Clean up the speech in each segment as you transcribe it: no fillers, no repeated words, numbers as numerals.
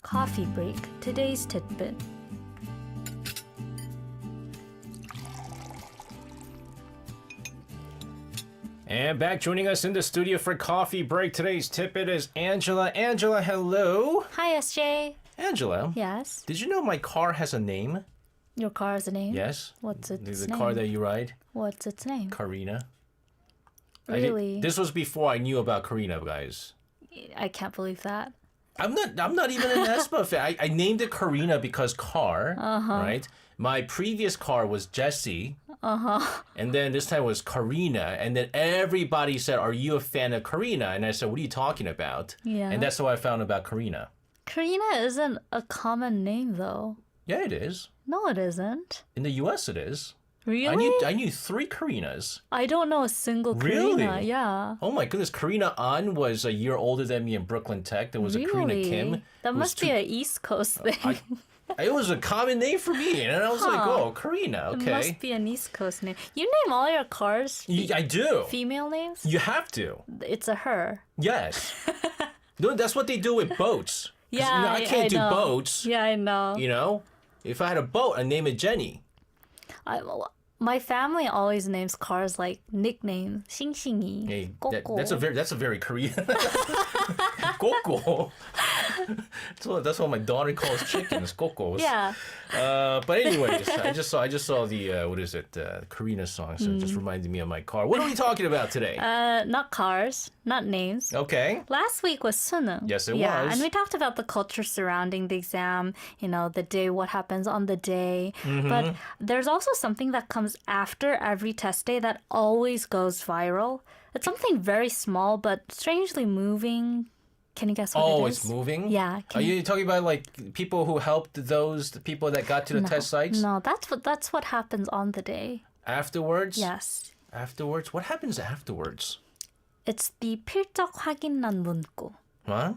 Coffee break. Today's tidbit. And back joining us in the studio for coffee break. Today's tidbit is Angela. Angela, hello. Hi, SJ. Angela. Yes. Did you know my car has a name? Your car has a name? Yes. What's its the name? car that you ride? What's its name? Karina. Really? This was before I knew about Karina, guys. I can't believe that. I'm not even an Espa fan. I named it Karina because car, right? My previous car was Jessie. And then this time was Karina. And then everybody said, "Are you a fan of Karina?" And I said, "What are you talking about?" Yeah. And that's how I found about Karina. Karina isn't a common name, though. Yeah, it is. No, it isn't. In the U.S., it is. Really? I knew 3 Karinas. I don't know a single Really? Karina. Yeah. Oh my goodness, Karina An was a year older than me in Brooklyn Tech. There was a Karina Kim. That must be an East Coast thing. It was a common name for me, and I was like, "Oh, Karina, It okay." must be an East Coast name. You name all your cars I do. female names? You have to. It's a her. Yes. No, that's what they do with boats. 'Cause, Yeah, I can't do know. boats. Yeah, I know. You know, if I had a boat, I'd name it Jenny. My family always names cars like nickname, 싱싱이, Hey, 꼬꼬. that's a very Korean. Koko. That's what my daughter calls chickens, kokos. Yeah. But anyways, I just saw the what is it, Karina song, so it just reminded me of my car. What are we talking about today? Not cars, not names. Okay. Last week was 수능. Yes, it yeah, was. and we talked about the culture surrounding the exam, the day, what happens on the day. But there's also something that comes after every test day that always goes viral. It's something very small but strangely moving. Can you guess what it is? Oh, it's moving? Yeah. Are you talking about like people who helped the people that got to the test sites? No, that's what happens on the day. Afterwards? Yes. Afterwards? What happens afterwards? It's the 필적 확인란 문구. Huh?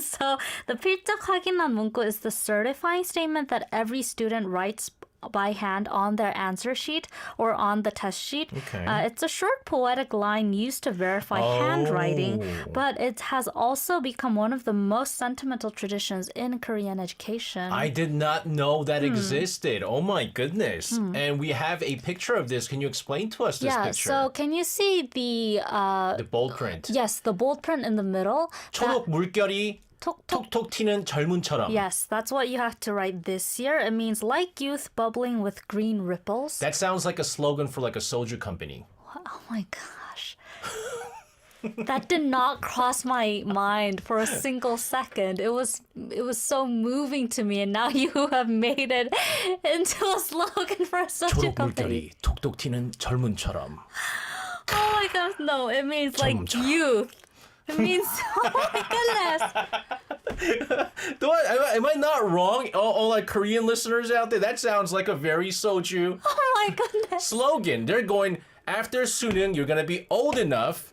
So the 필적 확인란 문구 is the certifying statement that every student writes by hand on their answer sheet or on the test sheet. Okay. It's a short poetic line used to verify handwriting, but it has also become one of the most sentimental traditions in Korean education. I did not know that existed. Oh my goodness. And we have a picture of this. Can you explain to us this picture? So can you see The bold print. yes, the bold print in the middle? 초록 물결이 톡톡. 톡톡 튀는 젊은처럼. Yes, that's what you have to write this year. It means like youth bubbling with green ripples. That sounds like a slogan for like a soju company. Oh my gosh. That did not cross my mind for a single second. It was so moving to me, and now you have made it into a slogan for such a 초록 company. 물결이 톡톡 튀는 젊은처럼. Oh my gosh, no, it means like 젊은처럼. youth. It means, oh my goodness. Am I not wrong? All like Korean listeners out there, that sounds like a very soju Oh my goodness. slogan. They're going, after 수능, you're going to be old enough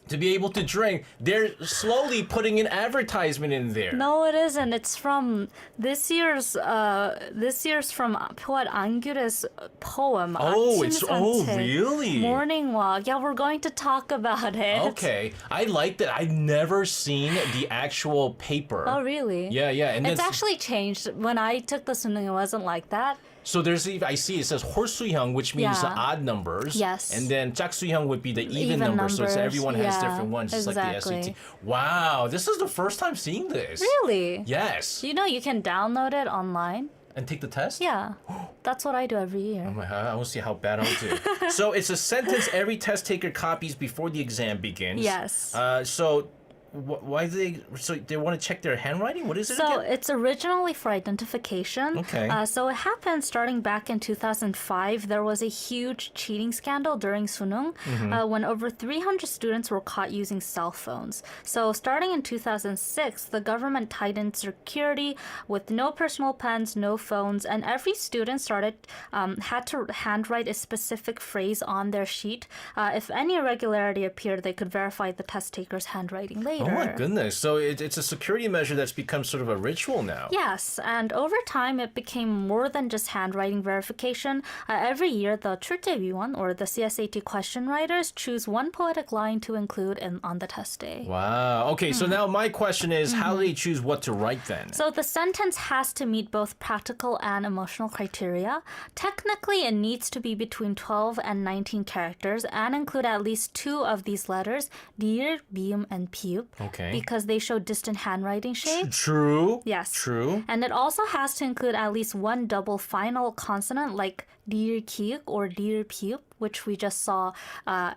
to be able to drink. They're slowly putting an advertisement in there. No, it isn't. It's from this year's from poet Angul's poem. Oh, 아침 oh, 산책, really? Morning walk. Yeah, we're going to talk about it. Okay. I like that. I've never seen the actual paper. Oh, really? Yeah. And It's then, actually changed. When I took the 수능, it wasn't like that. so I see it says 홀수형, which means the Yeah. odd numbers. Yes. And then 짝수형 would be the even Even numbers. So numbers. everyone has Yeah, different ones, just like the exactly. SAT. Wow, this is the first time seeing this. Really? Yes. You know you can download it online. And take the test? Yeah. That's what I do every year. I want to see how bad I'll do. So it's a sentence every test taker copies before the exam begins. Yes. So why do they? So they want to check their handwriting? What is it So again? it's originally for identification. Okay. So it happened starting back in 2005. There was a huge cheating scandal during 수능 when over 300 students were caught using cell phones. So starting in 2006, the government tightened security with no personal pens, no phones, and every student had to handwrite a specific phrase on their sheet. If any irregularity appeared, they could verify the test taker's handwriting later. later. Oh my goodness. So it's a security measure that's become sort of a ritual now. Yes, and over time it became more than just handwriting verification. Every year, the 출제위원 or the CSAT question writers choose one poetic line to include on the test day. Wow. Okay, so now my question is, how do they choose what to write then? So the sentence has to meet both practical and emotional criteria. Technically, it needs to be between 12 and 19 characters and include at least two of these letters, 리을, 미음, and 피읍, Okay. because they show distant handwriting shape. True. Yes. True. And it also has to include at least one double final consonant like 리을, 키읔, or 리을, 피읍, which we just saw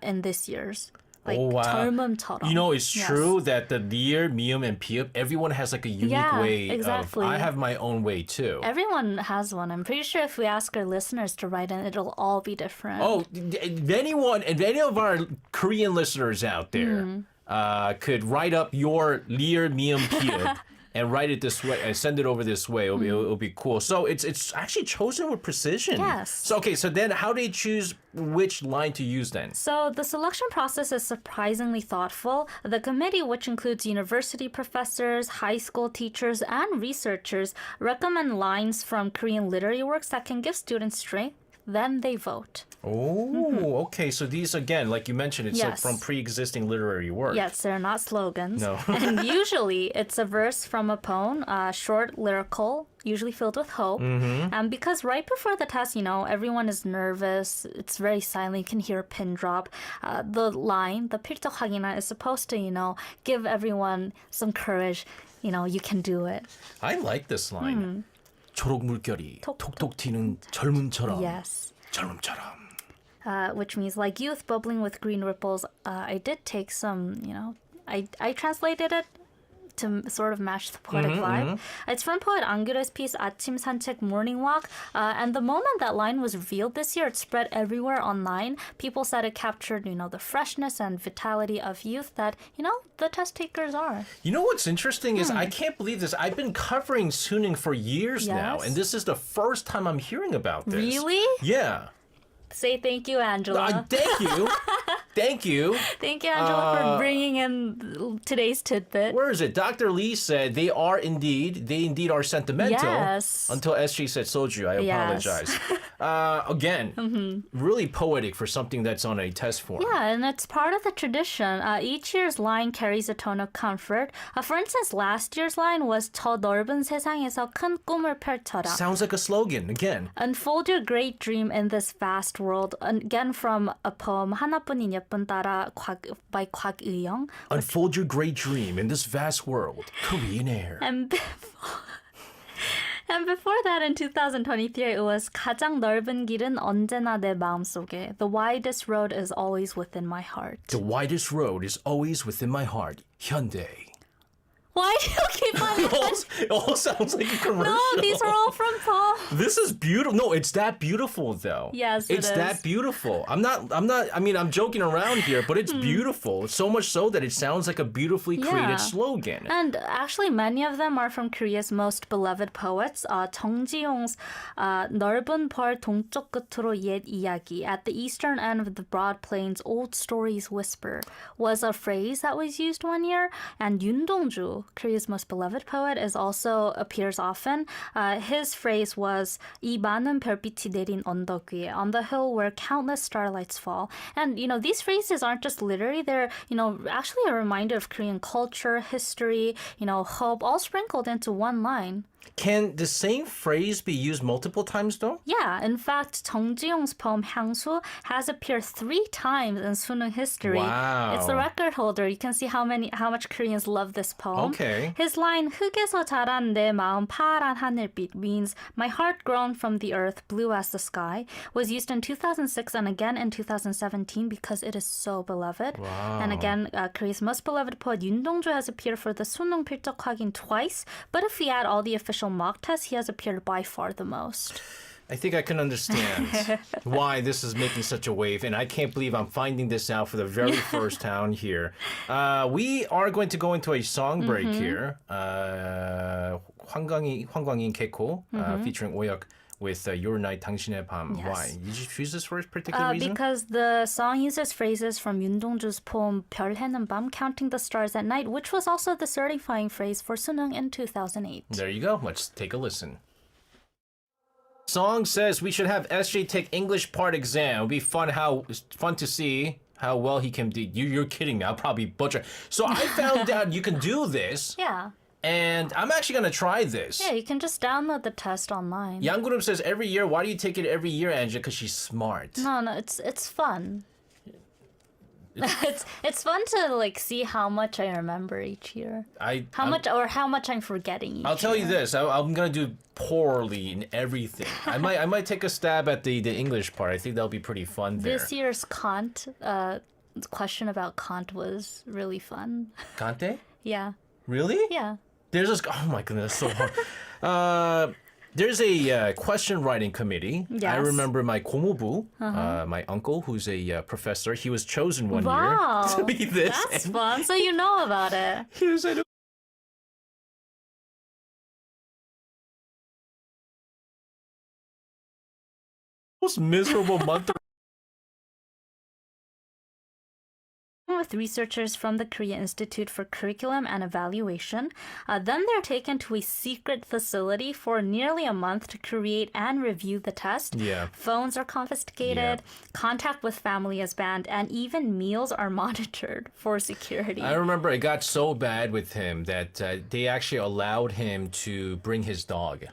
in this year's. Like Oh, wow. 젊음처럼. You know, it's Yes. true that the lier, mium, and piup, everyone has like a unique Yeah, way exactly. of... I have my own way too. Everyone has one. I'm pretty sure if we ask our listeners to write in, it'll all be different. Oh, if any of our Korean listeners out there could write up your lier, mium, piup and write it this way and send it over this way, it'll be cool. So it's actually chosen with precision. Yes. So then how do they choose which line to use then? So the selection process is surprisingly thoughtful. The committee, which includes university professors, high school teachers, and researchers, recommend lines from Korean literary works that can give students strength. Then they vote. Oh, okay. So these, again, like you mentioned, it's like Yes. from pre-existing literary work. Yes, they're not slogans. No. And usually it's a verse from a poem, short, lyrical, usually filled with hope. And because right before the test, everyone is nervous, it's very silent, you can hear a pin drop. The line, the 필적하기나, is supposed to, give everyone some courage. You can do it. I like this line. 초록 물결이 톡톡 튀는 젊음처럼. Yes. 젊음처럼. Which means like youth bubbling with green ripples. I did take some, I translated it to sort of match the poetic vibe. It's from poet Anggure's piece 아침 산책 morning walk. And the moment that line was revealed this year, it spread everywhere online. People said it captured, the freshness and vitality of youth that, the test takers are. You know what's interesting is I can't believe this. I've been covering Suning for years now, Yes. and this is the first time I'm hearing about this. Really? Yeah. Say thank you, Angela. Thank you. Thank you. Thank you, Angela, for bringing in today's tidbit. Where is it? Dr. Lee said they indeed are sentimental. Yes. Until SG said soju. I Yes. apologize. Again, really poetic for something that's on a test form. Yeah, and it's part of the tradition. Each year's line carries a tone of comfort. For instance, last year's line was 저 넓은 세상에서 큰 꿈을 펼쳐라. Sounds like a slogan again. Unfold your great dream in this vast world. Again from a poem 하나뿐인 예쁜 딸아 by 곽의영. Unfold your great dream in this vast world. Korean Air. And before that, in 2023, it was 가장 넓은 길은 언제나 내 마음속에. The widest road is always within my heart. The widest road is always within my heart. Hyundai. Why do you keep on? It all sounds like a commercial. No, these are all from poems. This is beautiful. No, it's that beautiful though. Yes, it it's is. that beautiful. I'm joking around here, but it's beautiful. So much so that it sounds like a beautifully created Yeah. slogan. And actually, many of them are from Korea's most beloved poets. 정지용's 넓은 벌 동쪽 끝으로 옛 이야기, at the eastern end of the broad plains, old stories whisper, was a phrase that was used one year. And Yoon Dong-ju, Korea's most beloved poet, also appears often. His phrase was 이 많은 별빛이 내린 언덕 위에, on the hill where countless starlights fall. And these phrases aren't just literary; they're actually a reminder of Korean culture, history, hope, all sprinkled into one line. Can the same phrase be used multiple times though? Yeah, in fact, 정지용's poem 향수 has appeared 3 times in Suneung history. Wow. It's the record holder. You can see how much Koreans love this poem. Okay. His line 흙에서 자란 내 마음 파란 하늘빛 means my heart grown from the earth, blue as the sky, was used in 2006 and again in 2017 because it is so beloved. Wow. And again, Korea's most beloved poet Yoon Dong-ju has appeared for the Suneung 필적하긴 twice, but if we add all the official mock tests, he has appeared by far the most. I think I can understand why this is making such a wave, and I can't believe I'm finding this out for the very first time here. We are going to go into a song break here. 황광인 개코 featuring 오혁 with Your Night, 당신의 밤. Yes. Why? Did you choose this for a particular reason? Because the song uses phrases from 윤동주's poem 별 해는 밤, Counting the Stars at Night, which was also the certifying phrase for Sunung in 2008. There you go. Let's take a listen. Song says we should have SJ take English part exam. It'll be fun to see how well he can do. You're kidding me. I'll probably butcher. So I found out you can do this. Yeah. And I'm actually going to try this. Yeah, you can just download the test online. Yangurum says every year. Why do you take it every year, Angela? Because she's smart. No, it's fun. It's fun to like see how much I remember each year. How much I'm forgetting each I'll tell you year. this. I'm gonna do poorly in everything. I might take a stab at the English part. I think that'll be pretty fun there. This year's Kant question about Kant was really fun. Kante? Yeah. Really? Yeah. There's this. Oh my goodness, that's so hard. There's a question writing committee. Yes. I remember my 고모부, my uncle, who's a professor. He was chosen one Wow. year to be this. That's fun. So you know about it. He was at most miserable month. With researchers from the Korea Institute for Curriculum and Evaluation. Then they're taken to a secret facility for nearly a month to create and review the test. Yeah. Phones are confiscated, contact with family is banned, and even meals are monitored for security. I remember it got so bad with him that they actually allowed him to bring his dog.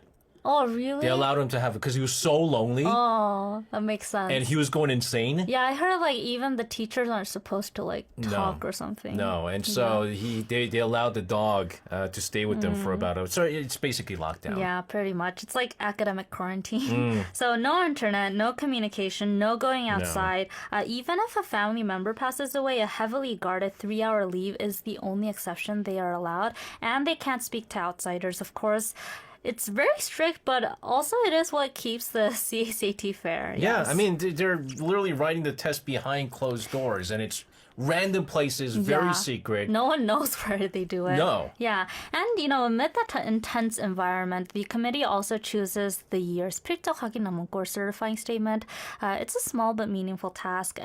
Oh, really? They allowed him to have it because he was so lonely Oh, that makes sense. and he was going insane. Yeah, I heard like even the teachers aren't supposed to like talk or something. No, and so they allowed the dog to stay with them for about so it's basically lockdown. Yeah, pretty much. It's like academic quarantine. So no internet, no communication, no going outside. Even if a family member passes away, a heavily guarded 3-hour leave is the only exception they are allowed. And they can't speak to outsiders, of course. It's very strict, but also it is what keeps the CSAT fair. Yeah, Yes. I mean, they're literally writing the test behind closed doors, and it's random places, very Yeah. secret. No one knows where they do it. No. Yeah. And, amid that intense environment, the committee also chooses the year's 필적 확인 문구 certifying statement. It's a small but meaningful task.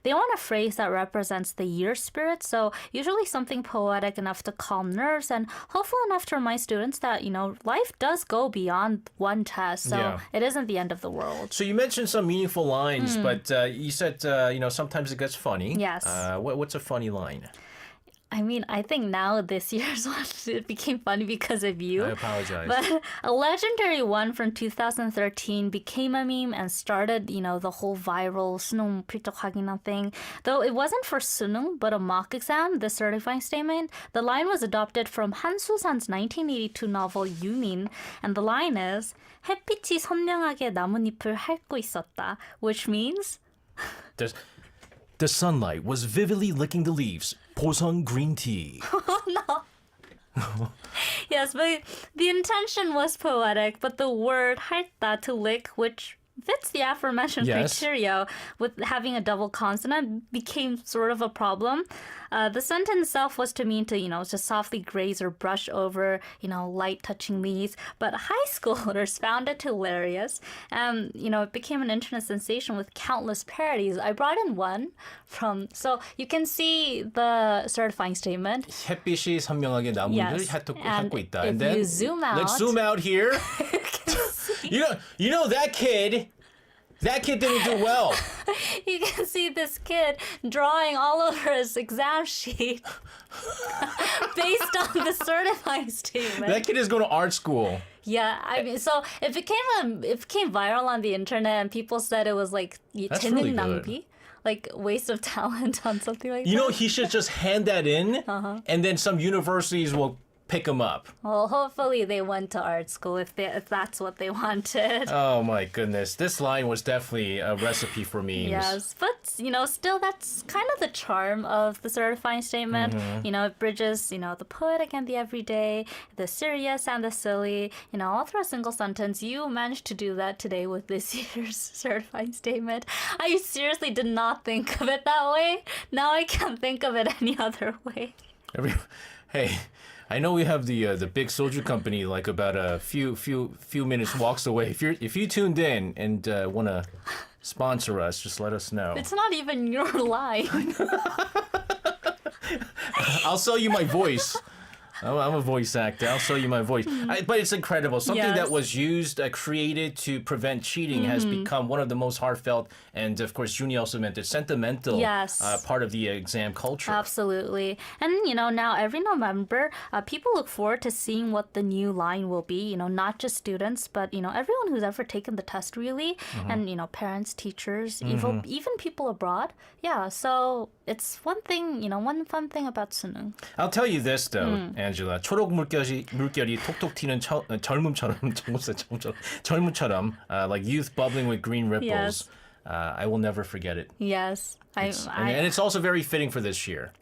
They want a phrase that represents the year's spirit, so usually something poetic enough to calm nerves and hopeful enough to remind students that, life does go beyond one test, so Yeah. it isn't the end of the world. So you mentioned some meaningful lines, but you said, sometimes it gets funny. Yes. What's a funny line? I mean, I think now this year's one, it became funny because of you. I apologize. But a legendary one from 2013 became a meme and started, the whole viral 수능 필적 확인한 thing. Though it wasn't for 수능, but a mock exam, the certifying statement, the line was adopted from Han Susan's 1982 novel 유민, and the line is 햇빛이 선명하게 나뭇잎을 핥고 있었다, which means The sunlight was vividly licking the leaves. 보성 green tea. yes, but the intention was poetic, but the word 핥다 to lick, which fits the aforementioned Yes. criteria with having a double consonant, became sort of a problem. The sentence itself was to mean to, just softly graze or brush over, light touching leaves. But high schoolers found it hilarious. It became an internet sensation with countless parodies. I brought in one so you can see the certifying statement. 햇빛이 선명하게 나무를 Yes. And 핥고 있다. if And then you zoom out- let's zoom out here. you know that kid didn't do well. You can see this kid drawing all over his exam sheet based on the certifying statement. That kid is going to art school. Yeah, I mean, so it became viral on the internet, and people said it was like That's 재능 really good. 낭비, like waste of talent on something like You that. know, he should just hand that in, and then some universities will pick him up. Well, hopefully they went to art school if that's what they wanted. Oh my goodness, this line was definitely a recipe for memes. Yes, but still that's kind of the charm of the certifying statement. It bridges, the poetic and the everyday, the serious and the silly, all through a single sentence. You managed to do that today with this year's certifying statement. I seriously did not think of it that way. Now I can't think of it any other way. Hey, I know we have the big soju company like about a few minutes walks away. If you tuned in and want to sponsor us, just let us know. It's not even your line. I'll sell you my voice. I'm a voice actor. I'll sell you my voice. But it's incredible. Something that was used, created to prevent cheating has become one of the most heartfelt and, of course, Junie also meant it, sentimental part of the exam culture. Absolutely. And, now every November, people look forward to seeing what the new line will be, not just students, but, everyone who's ever taken the test, really. And, parents, teachers, even people abroad. Yeah, so it's one thing, one fun thing about 수능. I'll tell you this, though, Angela. 초록 물결이 톡톡 튀는 젊음처럼, like youth bubbling with green ripples. Yes. I will never forget it. Yes. And it's also very fitting for this year.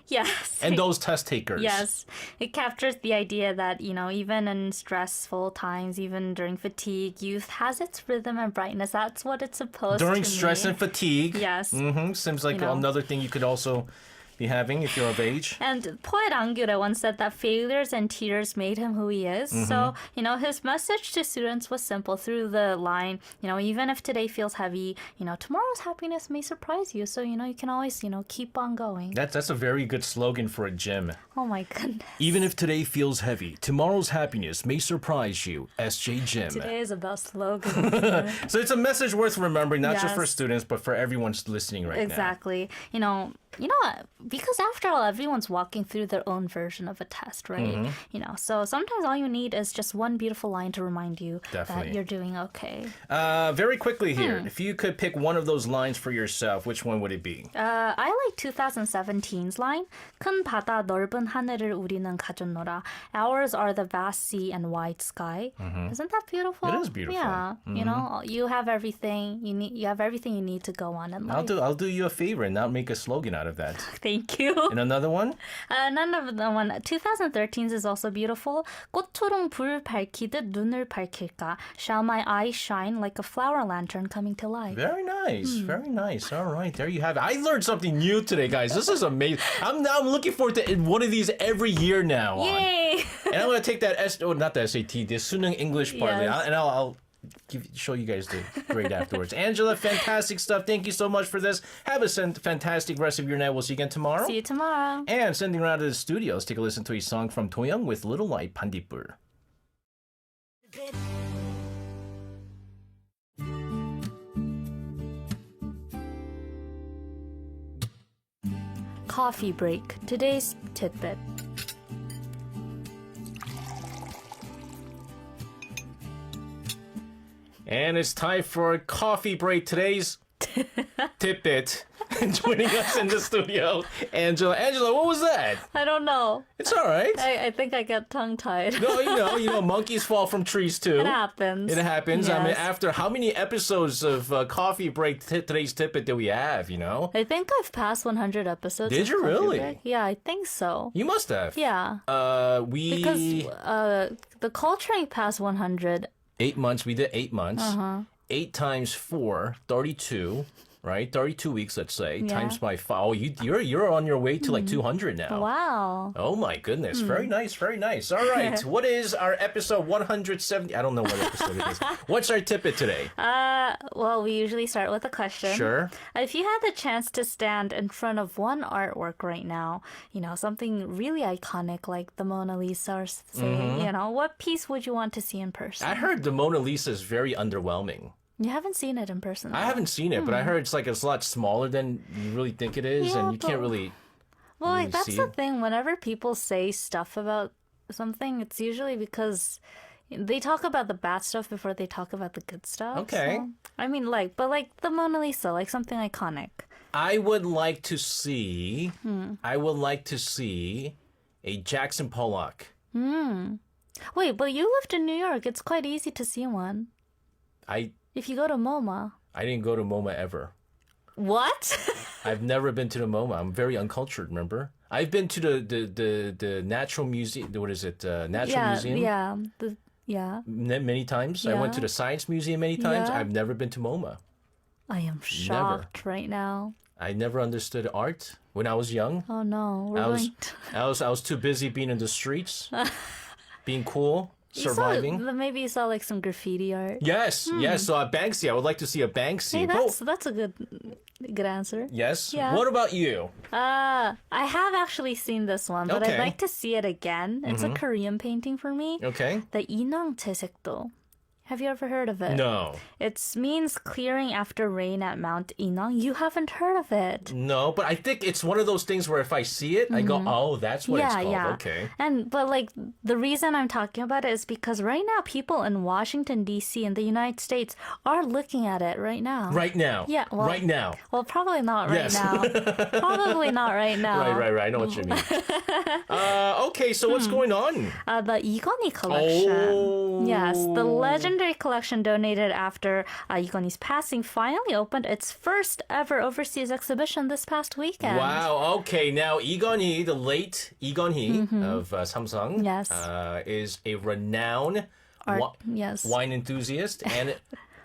Yes. And those test takers. Yes. It captures the idea that, even in stressful times, even during fatigue, youth has its rhythm and brightness. That's what it's supposed to During stress and fatigue. Yes. Seems like another thing you could also be having if you're of age. And poet Angure once said that failures and tears made him who he is. So, his message to students was simple through the line, even if today feels heavy, tomorrow's happiness may surprise you. So, you can always, keep on going. That's a very good slogan for a gym. Oh my goodness. Even if today feels heavy, tomorrow's happiness may surprise you. SJ Gym. Today is the best slogan. So it's a message worth remembering, not just for students, but for everyone listening right now. Exactly. Because after all, everyone's walking through their own version of a test, right? So sometimes all you need is just one beautiful line to remind you that you're doing okay. Very quickly here, if you could pick one of those lines for yourself, which one would it be? I like 2017's line. 큰 바다 넓은 하늘을 우리는 가졌노라. Ours are the vast sea and wide sky. Isn't that beautiful? It is beautiful. Yeah. You have everything you need. You have everything you need to go on in life. I'll do you a favor and not make a slogan out of that. Thank you. And another one? Another one. 2013's is also beautiful. 꽃초롱 불 밝히듯 눈을 밝힐까? Shall my eyes shine like a flower lantern coming to life? Very nice. Very nice. All right. There you have it. I learned something new today, guys. This is amazing. I'm looking forward to one of these every year now. Yay! And I'm going to take that not the SAT, the 수능 English part, Yes. and I'll show you guys the grade afterwards. Angela, fantastic stuff. Thank you so much for this. Have a fantastic rest of your night. We'll see you again tomorrow. See you tomorrow. And sending around to the studio, let's take a listen to a song from Toyoung with Little Light Pandipur. Coffee break. Today's tidbit. And it's time for a coffee break. Today's tidbit. Joining us in the studio, Angela. Angela, what was that? I don't know. It's all right. I think I got tongue-tied. No, monkeys fall from trees too. It happens. It happens. Yes. I mean, after how many episodes of Coffee Break today's tidbit do we have, I think I've passed 100 episodes. Did of you Coffee really? Break. Yeah, I think so. You must have. Yeah. We... Because the culturing past 100. 8 months. We did 8 months. 8 times 4, 32. Right, 32 weeks, let's say, times by 5. Oh, you're on your way to like 200 now. Wow. Oh my goodness, very nice, very nice. All right, what is our episode 170? I don't know what episode it is. What's our tidbit today? Well, we usually start with a question. Sure. If you had the chance to stand in front of one artwork right now, something really iconic like the Mona Lisa or say, what piece would you want to see in person? I heard the Mona Lisa is very underwhelming. You haven't seen it in person, though. I haven't seen it, but I heard it's a lot smaller than you really think it is, and you can't really. Well, really that's see the it. thing. Whenever people say stuff about something, it's usually because they talk about the bad stuff before they talk about the good stuff. Okay. So, I mean, but the Mona Lisa, like something iconic. I would like to see. I would like to see a Jackson Pollock. Wait, but you lived in New York. It's quite easy to see one. If you go to MoMA. I didn't go to MoMA ever. What? I've never been to the MoMA. I'm very uncultured, remember? I've been to the Natural Museum. What is it? Natural Museum? Yeah. Many times. I went to the Science Museum many times. Yeah. I've never been to MoMA. I am shocked right now. I never understood art when I was young. Oh no, we're I was going to... I was too busy being in the streets, being cool, surviving. Maybe you saw like some graffiti art. Yes, yes. So a Banksy. I would like to see a Banksy. Hey, that's a good answer. Yes. Yeah. What about you? I have actually seen this one, but Okay. I'd like to see it again. It's a Korean painting for me. Okay. The 인왕 채색도. Have you ever heard of it? No. It means clearing after rain at Mount Inang. You haven't heard of it. No, but I think it's one of those things where if I see it, I go, oh, that's what it's called. Okay. But like the reason I'm talking about it is because right now people in Washington D.C. in the United States are looking at it right now. Right now. Yeah, well, right now. Well, probably not right Yes. now. Probably not right now. Right. I know what you mean. Okay, so what's going on? The 이건희 collection. Oh. Yes, the legendary collection donated after 이건희's passing finally opened its first ever overseas exhibition this past weekend. Wow. Okay. Now, Lee Gun-hee, the late Lee Gun-hee of Samsung, Yes. is a renowned Yes. wine enthusiast and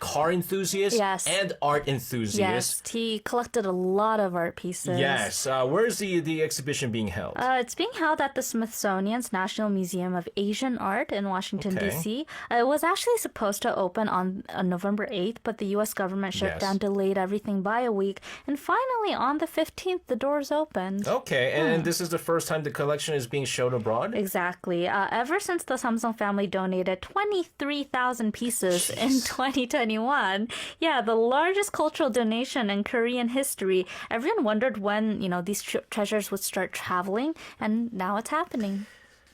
car enthusiast Yes. and art enthusiast. Yes, he collected a lot of art pieces. Yes. Where's the exhibition being held? It's being held at the Smithsonian's National Museum of Asian Art in Washington, Okay. D.C. It was actually supposed to open on November 8th, but the U.S. government shutdown delayed everything by a week. And finally, on the 15th, the doors opened. Okay, and this is the first time the collection is being shown abroad? Exactly. Ever since the Samsung family donated 23,000 pieces in 2021, yeah, the largest cultural donation in Korean history, everyone wondered when, these treasures would start traveling, and now it's happening.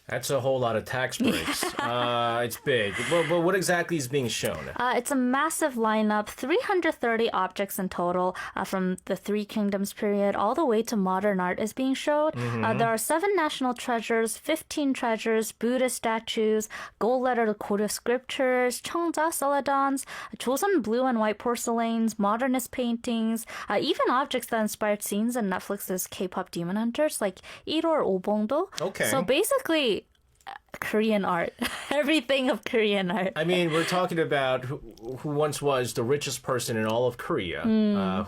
That's a whole lot of tax breaks. It's big. But what exactly is being shown? It's a massive lineup, 330 objects in total from the Three Kingdoms period all the way to modern art is being showed. There are 7 national treasures, 15 treasures, Buddhist statues, gold-lettered Korea scriptures, 청자 celadons, Joseon blue and white porcelains, modernist paintings, even objects that inspired scenes in Netflix's K-pop Demon Hunters like 일월 오봉도. Okay. So basically, Korean art. Everything of Korean art. I mean, we're talking about who once was the richest person in all of Korea,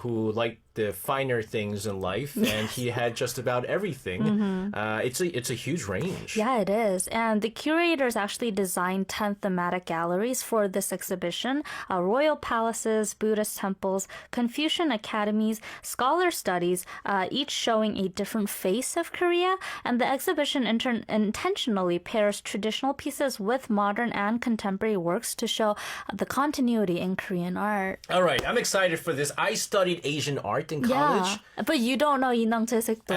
who liked the finer things in life, and he had just about everything. It's a huge range. Yeah, it is. And the curators actually designed 10 thematic galleries for this exhibition. Royal palaces, Buddhist temples, Confucian academies, scholar studies, each showing a different face of Korea. And the exhibition intentionally pairs traditional pieces with modern and contemporary works to show the continuity in Korean art. All right, I'm excited for this. I studied Asian art in college. Yeah, but you don't know 인왕 채색도.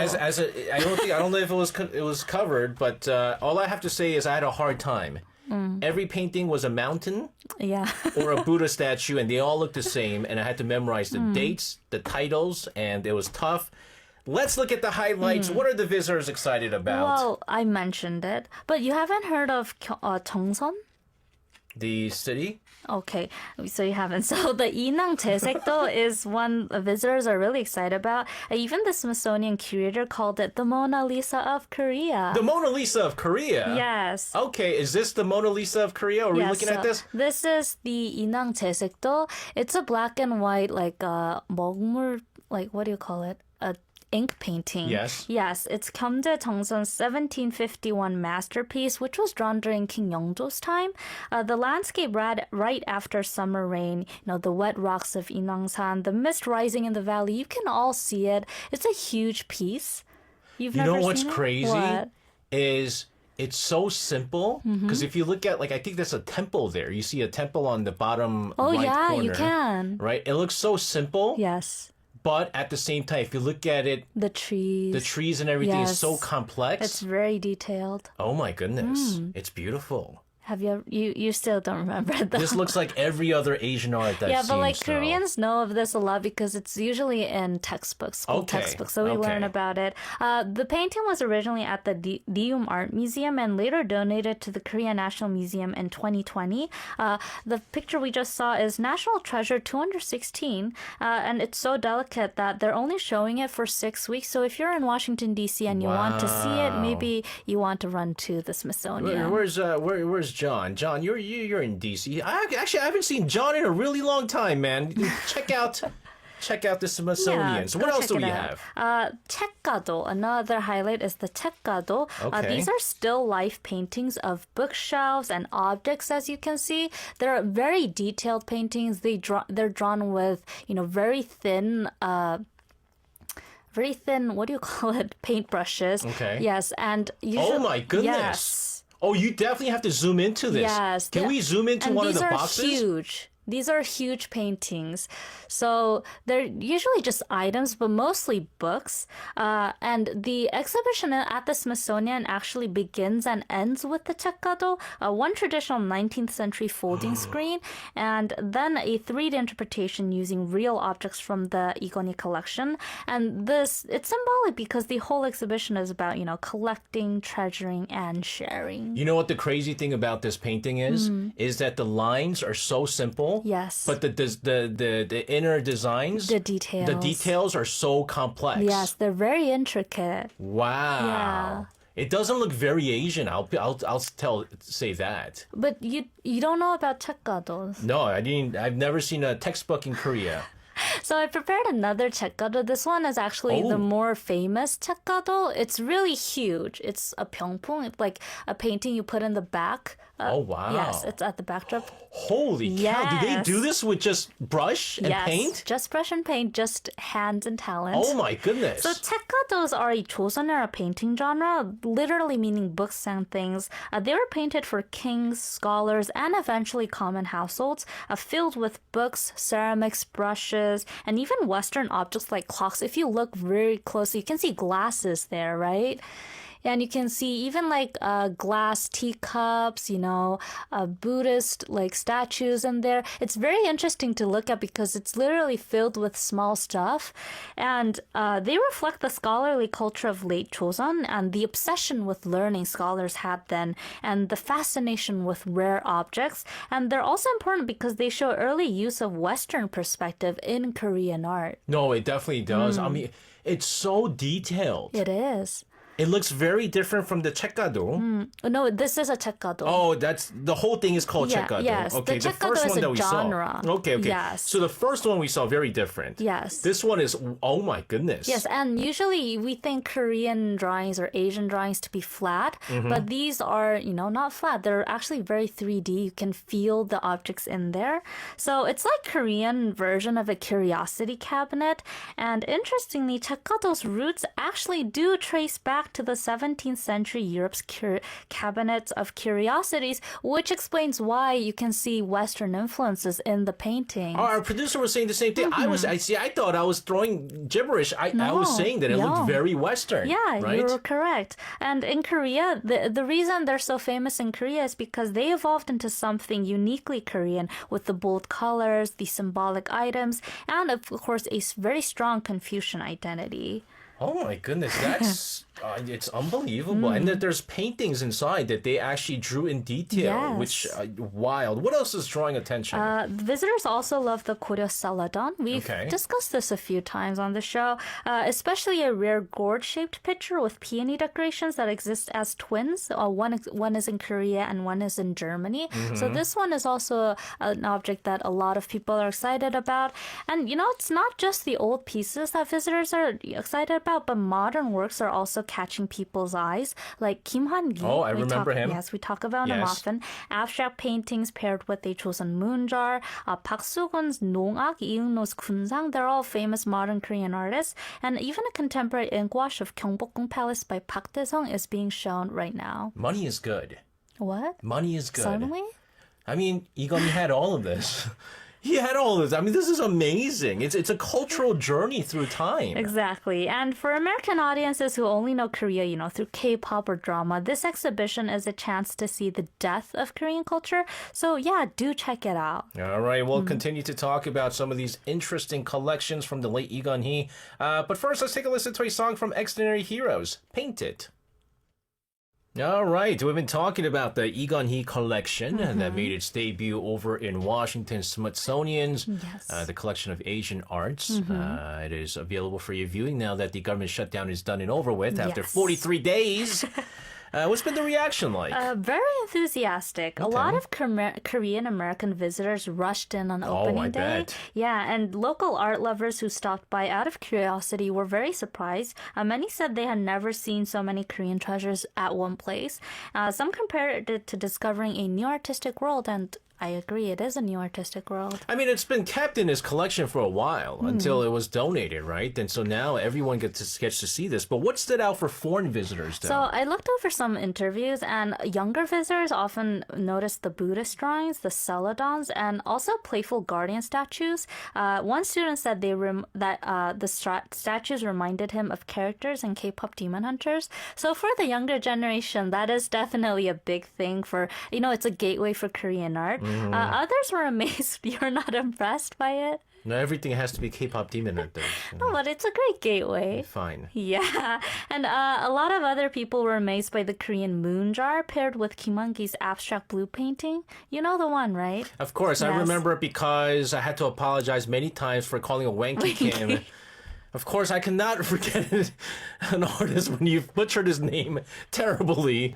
I don't know if it was covered, but all I have to say is I had a hard time. Every painting was a mountain Yeah. or a Buddha statue, and they all looked the same, and I had to memorize the dates, the titles, and it was tough. Let's look at the highlights. What are the visitors excited about? Well, I mentioned it, but you haven't heard of 정선? The city? Okay, so you haven't. So the 인왕 채색도 is one visitors are really excited about. Even the Smithsonian curator called it the Mona Lisa of Korea. The Mona Lisa of Korea? Yes. Okay, is this the Mona Lisa of Korea? Are we looking at this? This is the 인왕 채색도. It's a black and white, like 먹물, like what do you call it? A ink painting. Yes. Yes, it's Gyeomjae Jeongseon's 1751 masterpiece, which was drawn during King Yeongjo's time. The landscape right after summer rain, the wet rocks of Inangsan, the mist rising in the valley, you can all see it. It's a huge piece. You've You never know what's seen it? crazy? What? Is it's so simple because if you look at I think there's a temple there. You see a temple on the bottom Oh, right yeah, corner. you can. Right? It looks so simple. Yes. But at the same time, if you look at it, The trees. the trees and everything is so Yes. complex. It's very detailed. Oh my goodness. It's beautiful. Have you still don't remember it though? This looks like every other Asian art I've Yeah, seen. but like so. Koreans know of this a lot because it's usually in textbooks, school Okay, textbooks, so we okay. learn about it. The painting was originally at the Daeum Art Museum and later donated to the Korea National Museum in 2020. The picture we just saw is National Treasure 216, and it's so delicate that they're only showing it for 6 weeks. So if you're in Washington, D.C. and you want to see it, Wow. maybe you want to run to the Smithsonian. Where's John? John, you're in DC. I haven't seen John in a really long time, man. Check out check out the Smithsonian. So what go else do check we it have? out. 책가도, another highlight is the 책가도. Okay. These are still life paintings of bookshelves and objects, as you can see. They're very detailed paintings. They're drawn with, very thin, what do you call it? Paintbrushes. Okay. Yes, and usually. Oh my goodness. Yes. Oh, you definitely have to zoom into this. Yes. Can we zoom into one of the boxes? These are huge. These are huge paintings. So they're usually just items, but mostly books. And the exhibition at the Smithsonian actually begins and ends with the 책가도, one traditional 19th century folding screen, and then a 3D interpretation using real objects from the Igoni collection. And it's symbolic because the whole exhibition is about, collecting, treasuring, and sharing. You know what the crazy thing about this painting is? Is that the lines are so simple. Yes. But the inner designs, The details are so complex. Yes, they're very intricate. Wow. Yeah. It doesn't look very Asian. I'll say that. But you don't know about 책가dos. No, I've never seen a textbook in Korea. So I prepared another 책가도. This one is actually the more famous 책가도. It's really huge. It's a pyeongpung. It's like a painting you put in the back. Oh, wow. Yes, it's at the backdrop. Holy cow. Do they Yes. do this with just brush and Yes, paint? just brush and paint, just hands and talent. Oh my goodness. So 책가dos are a Joseon era painting genre, literally meaning books and things. They were painted for kings, scholars, and eventually common households, filled with books, ceramics, brushes, and even Western objects like clocks. If you look very closely, you can see glasses there, right? And you can see even like glass teacups, Buddhist like statues in there. It's very interesting to look at because it's literally filled with small stuff. And they reflect the scholarly culture of late Joseon and the obsession with learning scholars had then and the fascination with rare objects. And they're also important because they show early use of Western perspective in Korean art. No, it definitely does. I mean, it's so detailed. It is. It looks very different from the 책가도. No, this is a 책가도. Oh, that's the whole thing is called Yeah, 책가도. yes. Okay, The the first 책가도 is one a that we genre. saw. Okay. Yes. So the first one we saw very different. Yes. This one is oh my goodness. Yes, and usually we think Korean drawings or Asian drawings to be flat, but these are, not flat. They're actually very 3D. You can feel the objects in there. So it's like Korean version of a curiosity cabinet. And interestingly, 책가도's roots actually do trace back to the 17th century Europe's cabinet of curiosities, which explains why you can see Western influences in the painting. Our producer was saying the same thing. I thought I was throwing gibberish. I was saying that it looked very Western. Yeah, right? you're correct. And in Korea, the reason they're so famous in Korea is because they evolved into something uniquely Korean with the bold colors, the symbolic items, and of course a very strong Confucian identity. Oh my goodness, that's it's unbelievable. And that there's paintings inside that they actually drew in detail, which wild. What else is drawing attention? Visitors also love the Koryo Saladon. We've discussed this a few times on the show, especially a rare gourd-shaped pitcher with peony decorations that exist as twins. One is in Korea and one is in Germany. So this one is also an object that a lot of people are excited about. And it's not just the old pieces that visitors are excited about, but modern works are also catching people's eyes, like Kim Han-gi. Oh, I remember him. Yes, we talk about him often. Abstract paintings paired with a Joseon moon jar. Park Soo-gun's 농악, 이응노's 군상, they're all famous modern Korean artists. And even a contemporary ink wash of Gyeongbokgung Palace by Park Dae-sung is being shown right now. Money is good. What? Money is good. Suddenly? I mean, Egon had all of this. He had all of this. I mean, this is amazing. It's a cultural journey through time. Exactly. And for American audiences who only know Korea, through K-pop or drama, this exhibition is a chance to see the depth of Korean culture. So yeah, do check it out. All right, we'll continue to talk about some of these interesting collections from the late Lee Gun-hee. But first, let's take a listen to a song from Extraordinary Heroes, Paint It. All right, we've been talking about the Lee Gun-hee collection that made its debut over in Washington Smithsonian's, the collection of Asian arts. It is available for your viewing now that the government shutdown is done and over with after 43 days. What's been the reaction like? Very enthusiastic. A lot of Korean American visitors rushed in on opening I day. bet. Yeah, and local art lovers who stopped by out of curiosity were very surprised. Many said they had never seen so many Korean treasures at one place. Some compared it to discovering a new artistic world, and I agree, it is a new artistic world. I mean, it's been kept in his collection for a while until it was donated, right? And so now everyone gets to see this. But what stood out for foreign visitors, though? So I looked over some interviews, and younger visitors often noticed the Buddhist drawings, the celadons, and also playful guardian statues. One student said that the statues reminded him of characters in K-pop Demon Hunters. So for the younger generation, that is definitely a big thing for, it's a gateway for Korean art. Others were amazed. You're not impressed by it? No, everything has to be K-pop Demon Hunter. No, but it's a great gateway. Fine. Yeah, and a lot of other people were amazed by the Korean moon jar paired with Kim Won-gi's abstract blue painting. You know the one, right? Of course, I Yes. remember it because I had to apologize many times for calling a Wanky Kim. Of course, I cannot forget an artist when you've butchered his name terribly.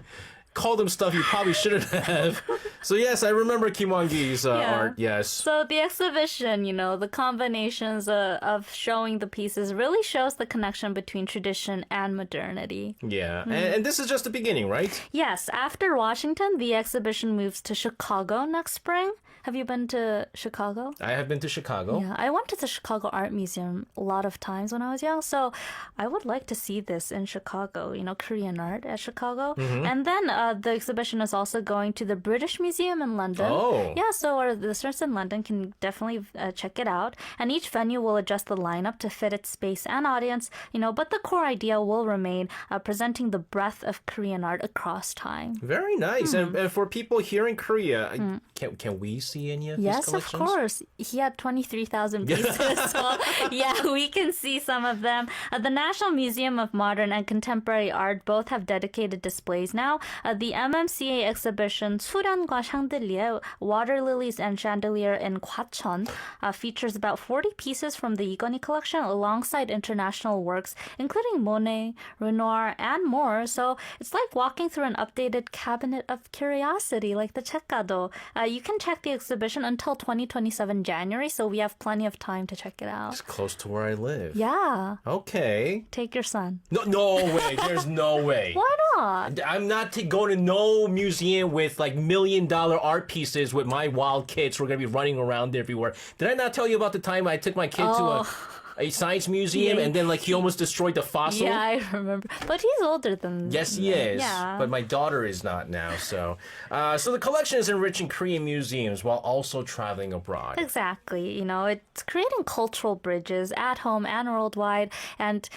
Called him stuff you probably shouldn't have. So yes, I remember Kim Won-gi's art, yes. So the exhibition, the combinations of showing the pieces really shows the connection between tradition and modernity. Yeah, and this is just the beginning, right? Yes, after Washington, the exhibition moves to Chicago next spring. Have you been to Chicago? I have been to Chicago. Yeah, I went to the Chicago Art Museum a lot of times when I was young, so I would like to see this in Chicago, Korean art at Chicago. And then the exhibition is also going to the British Museum in London. Oh. Yeah, so our listeners in London can definitely check it out. And each venue will adjust the lineup to fit its space and audience, but the core idea will remain presenting the breadth of Korean art across time. Very nice. And for people here in Korea, can we see any of Yes, these of collections? course. He had 23,000 pieces. So, yeah, we can see some of them. The National Museum of Modern and Contemporary Art both have dedicated displays now. The MMCA exhibition 수련과 샹들리에 Water Lilies and Chandelier in Gwacheon features about 40 pieces from the Igoni collection alongside international works, including Monet, Renoir, and more. So it's like walking through an updated cabinet of curiosity, like the Chekkado. You can check the exhibition until 2027 January, so we have plenty of time to check it out. It's close to where I live. Yeah. Okay. Take your son. No way. There's no way. Why not? I'm not going to no museum with like $1 million art pieces with my wild kids who are going to be running around everywhere. Did I not tell you about the time I took my kid to a science museum and then like he almost destroyed the fossil? Yeah, I remember. But he's older than Yes, he is. Yeah. But my daughter is not now. So the collection is enriching Korean museums while also traveling abroad. Exactly. It's creating cultural bridges at home and worldwide. And,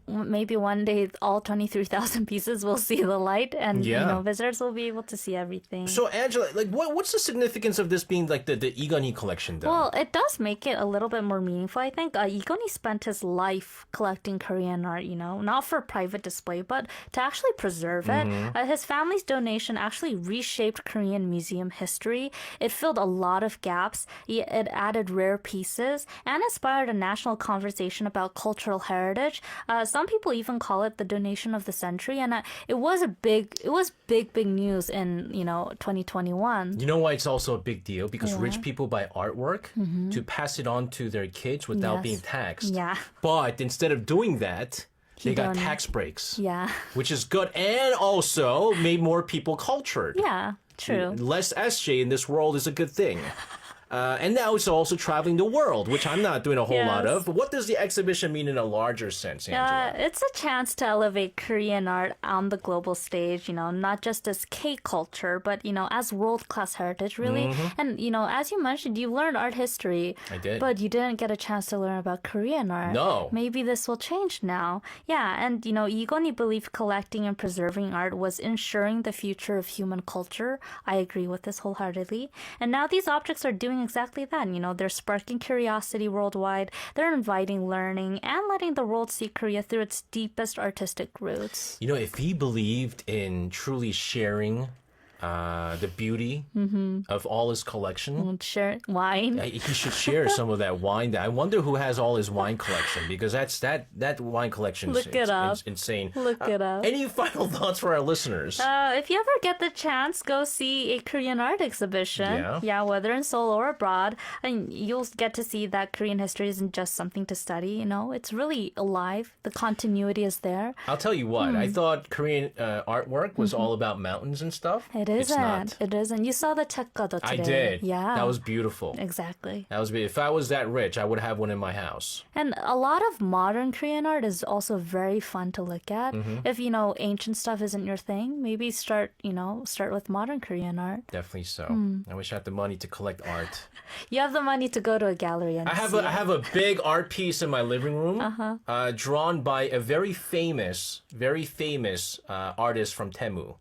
maybe one day all 23,000 pieces will see the light and, visitors will be able to see everything. So, Angela, like, what's the significance of this being like the Igoni collection, though? Well, it does make it a little bit more meaningful. I think Igoni spent his life collecting Korean art, not for private display, but to actually preserve it. His family's donation actually reshaped Korean museum history. It filled a lot of gaps. It added rare pieces and inspired a national conversation about cultural heritage. Some people even call it the donation of the century, and it was big news in 2021. You know why it's also a big deal? Because rich people buy artwork to pass it on to their kids without Yes. being taxed. Yeah. But instead of doing that, they got don't. tax breaks. Yeah. Which is good and also made more people cultured. Yeah, true. Less SJ in this world is a good thing. And now it's also traveling the world, which I'm not doing a whole lot Yes. of. But what does the exhibition mean in a larger sense, Angela? It's a chance to elevate Korean art on the global stage, not just as K-culture, but, as world-class heritage, really. And, as you mentioned, you learned art history. I did. But you didn't get a chance to learn about Korean art. No. Maybe this will change now. Yeah, and, Igoni believed collecting and preserving art was ensuring the future of human culture. I agree with this wholeheartedly. And now these objects are doing exactly that. They're sparking curiosity worldwide. They're inviting learning and letting the world see Korea through its deepest artistic roots. If he believed in truly sharing the beauty of all his collection. Share wine. He should share some of that wine. I wonder who has all his wine collection because that wine collection Look it up. is insane. Look it up. Any final thoughts for our listeners? If you ever get the chance, go see a Korean art exhibition. Yeah. Whether in Seoul or abroad, and you'll get to see that Korean history isn't just something to study. It's really alive. The continuity is there. I'll tell you what. I thought Korean artwork was all about mountains and stuff. It It's isn't. not. It isn't. You saw the chekkado today. I did. Yeah. That was beautiful. Exactly. That was if I was that rich, I would have one in my house. And a lot of modern Korean art is also very fun to look at. If ancient stuff isn't your thing, maybe start with modern Korean art. Definitely so. I wish I had the money to collect art. You have the money to go to a gallery and I have a big art piece in my living room, drawn by a very famous artist from Temu.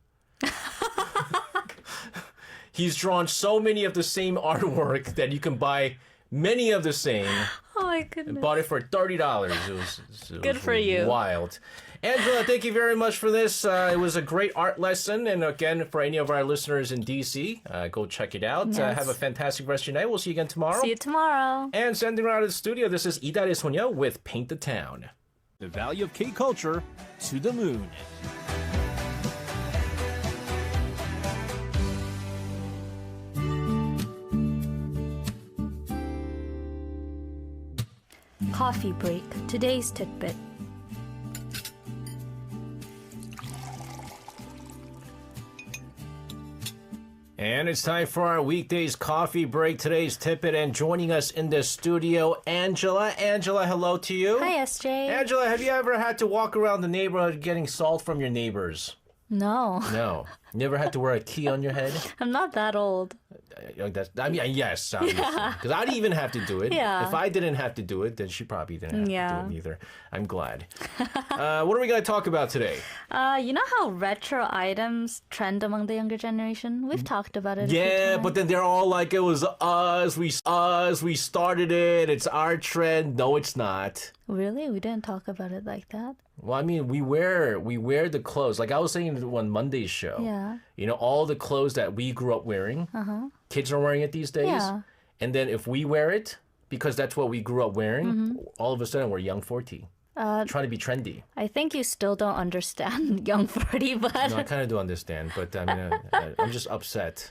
He's drawn so many of the same artwork that you can buy many of the same. Oh my goodness. Bought it for $30. It was Good for you. Wild. Angela, thank you very much for this. It was a great art lesson. And again, for any of our listeners in DC, go check it out. Yes. Have a fantastic rest of your night. We'll see you again tomorrow. See you tomorrow. And sending around to the studio, this is 이달의 소녀 with Paint the Town. The value of K-culture to the moon. Coffee break. Today's tidbit. And it's time for our weekdays coffee break. Today's tidbit, and joining us in the studio, Angela. Angela, hello to you. Hi, SJ. Angela, have you ever had to walk around the neighborhood getting salt from your neighbors? No, No. Never had to wear a key on your head? I'm not that old. Yes, obviously. Because I didn't even have to do it. Yeah. If I didn't have to do it, then she probably didn't have to do it either. I'm glad. What are we going to talk about today? You know how retro items trend among the younger generation? We've talked about it. Yeah, but then they're all like, it was us, we started it, it's our trend. No, it's not. Really? We didn't talk about it like that? Well, I mean, we wear the clothes. Like I was saying on Monday's show. Yeah. All the clothes that we grew up wearing. Kids are wearing it these days. Yeah. And then if we wear it, because that's what we grew up wearing, all of a sudden we're young 40. Trying to be trendy. I think you still don't understand Young 40, but... No, I kind of do understand, but I mean, I'm just upset.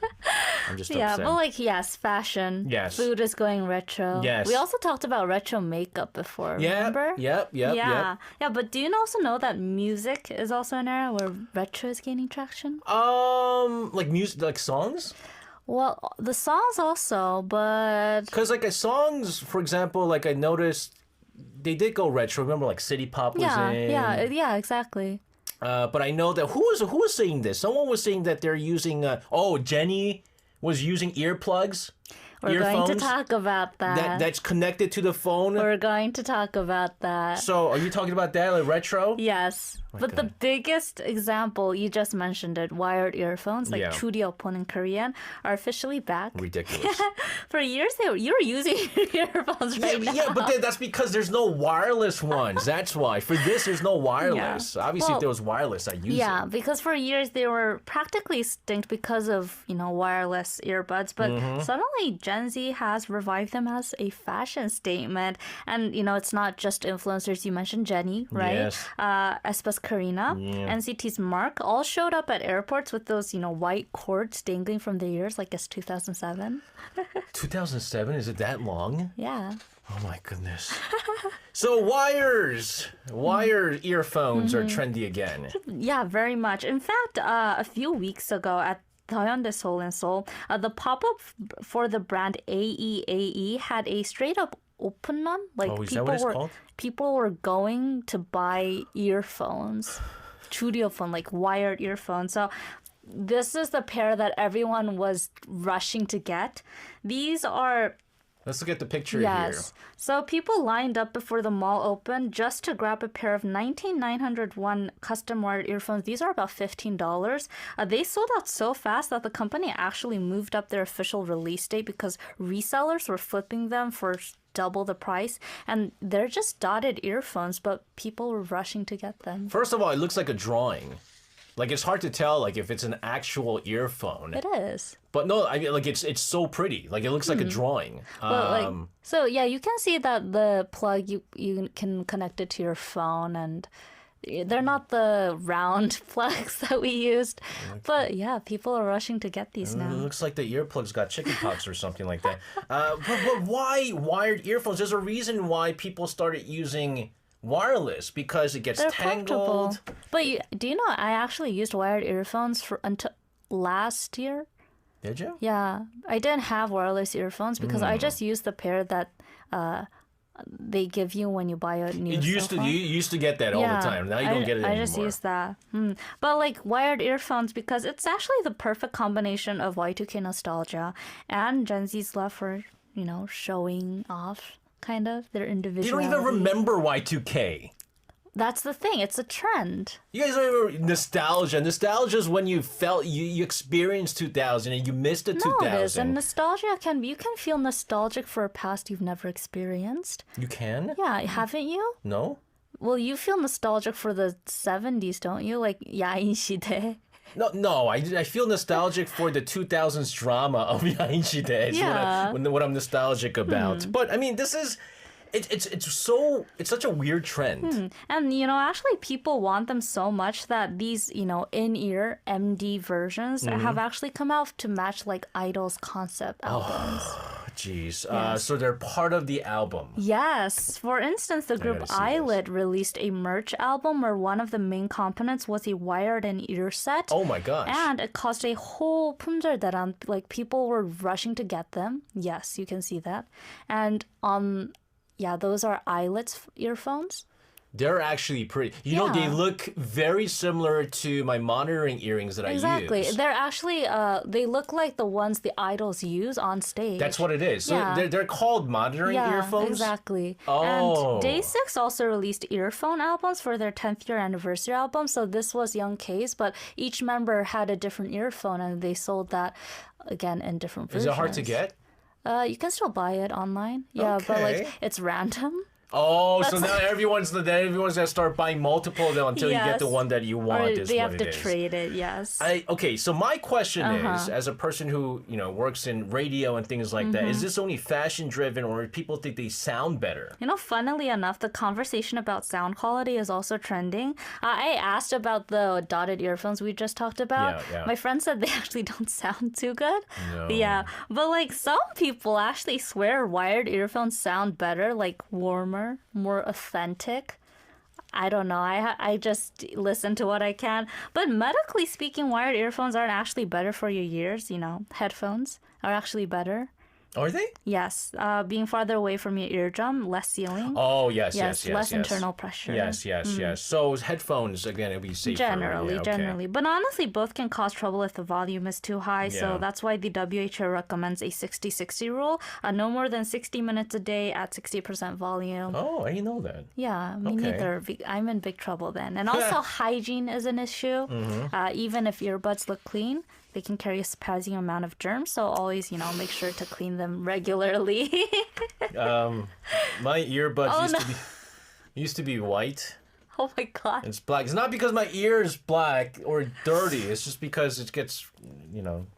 Yeah, upset. but yes, fashion. Yes. Food is going retro. Yes. We also talked about retro makeup before, remember? Yep. Yeah, but do you also know that music is also an era where retro is gaining traction? Like music, like songs? Well, the songs also, but... Because like songs, for example, like I noticed they did go retro. Remember, like City Pop was in. Yeah, exactly. But I know that who was saying this? Someone was saying that they're using. Jenny was using earplugs. We're going to earphones talk about that. That's connected to the phone. We're going to talk about that. So, are you talking about that, like retro? Yes. But the biggest example, you just mentioned it, wired earphones, like churyopon in Korean, are officially back. Ridiculous. For years, you were using earphones right now. Yeah, but then that's because there's no wireless ones. That's why. For this, there's no wireless. Yeah. Obviously, Well, if there was wireless, I'd use it. Yeah, because for years they were practically extinct because of, wireless earbuds. But suddenly Gen Z has revived them as a fashion statement. And, it's not just influencers. You mentioned Jenny, right? Yes. aespa's Karina, NCT's Mark, all showed up at airports with those, white cords dangling from their ears like it's 2007. 2007? Is it that long? Yeah. Oh my goodness. So wired earphones are trendy again. Yeah, very much. In fact, a few weeks ago at Hyundai Seoul in Seoul, the pop-up for the brand AEAE had a straight-up open run. Like is that what it's called? People were going to buy earphones, churyopon, like wired earphones. So this is the pair that everyone was rushing to get. These are... Let's look at the picture Yes. here. So people lined up before the mall opened just to grab a pair of 19,901 custom wired earphones. These are about $15. They sold out so fast that the company actually moved up their official release date because resellers were flipping them for double the price. And they're just dotted earphones, but people were rushing to get them. First of all, it looks like a drawing. Like it's hard to tell like if it's an actual earphone. It is. But no, I mean like it's so pretty. Like it looks like a drawing. Well, so yeah, you can see that the plug you can connect it to your phone, and they're not the round plugs that we used. But yeah, people are rushing to get these It now. looks like the earplugs got chickenpox or something like that. But why wired earphones? There's a reason why people started using wireless because it gets They're tangled. comfortable. But do you know I actually used wired earphones for until last year? Did you? Yeah, I didn't have wireless earphones because I just used the pair that they give you when you buy a new You cell phone. you used to get that all the time. Now you don't get it I anymore. just use that. But like wired earphones, because it's actually the perfect combination of Y2K nostalgia and Gen Z's love for, showing off, kind of, their You individuality. don't even remember Y2K. That's the thing. It's a trend. You guys don't remember nostalgia. Nostalgia is when you felt you experienced 2000 and you missed the 2000. No, it is. And nostalgia you can feel nostalgic for a past you've never experienced. You can? Yeah, haven't you? No? Well, you feel nostalgic for the 70s, don't you? Like 야인 시대. No, I feel nostalgic for the 2000s drama of Yain Shide. Yeah. What I'm nostalgic about. But I mean, this is it's such a weird trend. And, actually people want them so much that these, in-ear MD versions have actually come out to match like Idol's concept albums. Jeez. Yes. So they're part of the album. Yes. For instance, the group gotta see Eyelid released a merch album where one of the main components was a wired and ear set. Oh my gosh. And it caused a whole punjardaran, like people were rushing to get them. Yes, you can see that. And those are Eyelid's earphones. They're actually pretty. You know, they Yeah. look very similar to my monitoring earrings that I Exactly. use. They're actually, they look like the ones the idols use on stage. That's what it is. So Yeah. they're called monitoring earphones? Exactly. Oh. And Day 6 also released earphone albums for their 10th year anniversary album. So this was Young K's, but each member had a different earphone and they sold that again in different versions. Is it hard to get? You can still buy it online. Yeah, but like Okay. it's random. Oh, so now everyone's gonna start buying multiple of them until you get the Yes. one that you want. Or Is they what have it to is. trade it, yes. Okay, so my question Uh-huh. is, as a person who works in radio and things like that, Mm-hmm. is this only fashion driven, or people think they sound better? Funnily enough, the conversation about sound quality is also trending. I asked about the dotted earphones we just talked about. Yeah. My friend said they actually don't sound too good. No. Yeah, but like some people actually swear wired earphones sound better, like warmer, more authentic. I don't know. I just listen to what I can. But medically speaking, wired earphones aren't actually better for your ears. Headphones are actually better. Are they? Yes, being farther away from your eardrum, less ceiling. Oh, yes. Less internal pressure. Yes. So headphones, again, it'll be safer. Generally, Yeah, okay. generally. But honestly, both can cause trouble if the volume is too high. Yeah. So that's why the WHO recommends a 60-60 rule. No more than 60 minutes a day at 60% volume. Oh, I didn't know that. Yeah, me Okay. neither. I'm in big trouble then. And also hygiene is an issue. Mm-hmm. Even if earbuds look clean, they can carry a surprising amount of germs. So always, make sure to clean them regularly. My earbuds Oh, used to be white. Oh my God. It's black. It's not because my ear is black or dirty. It's just because it gets,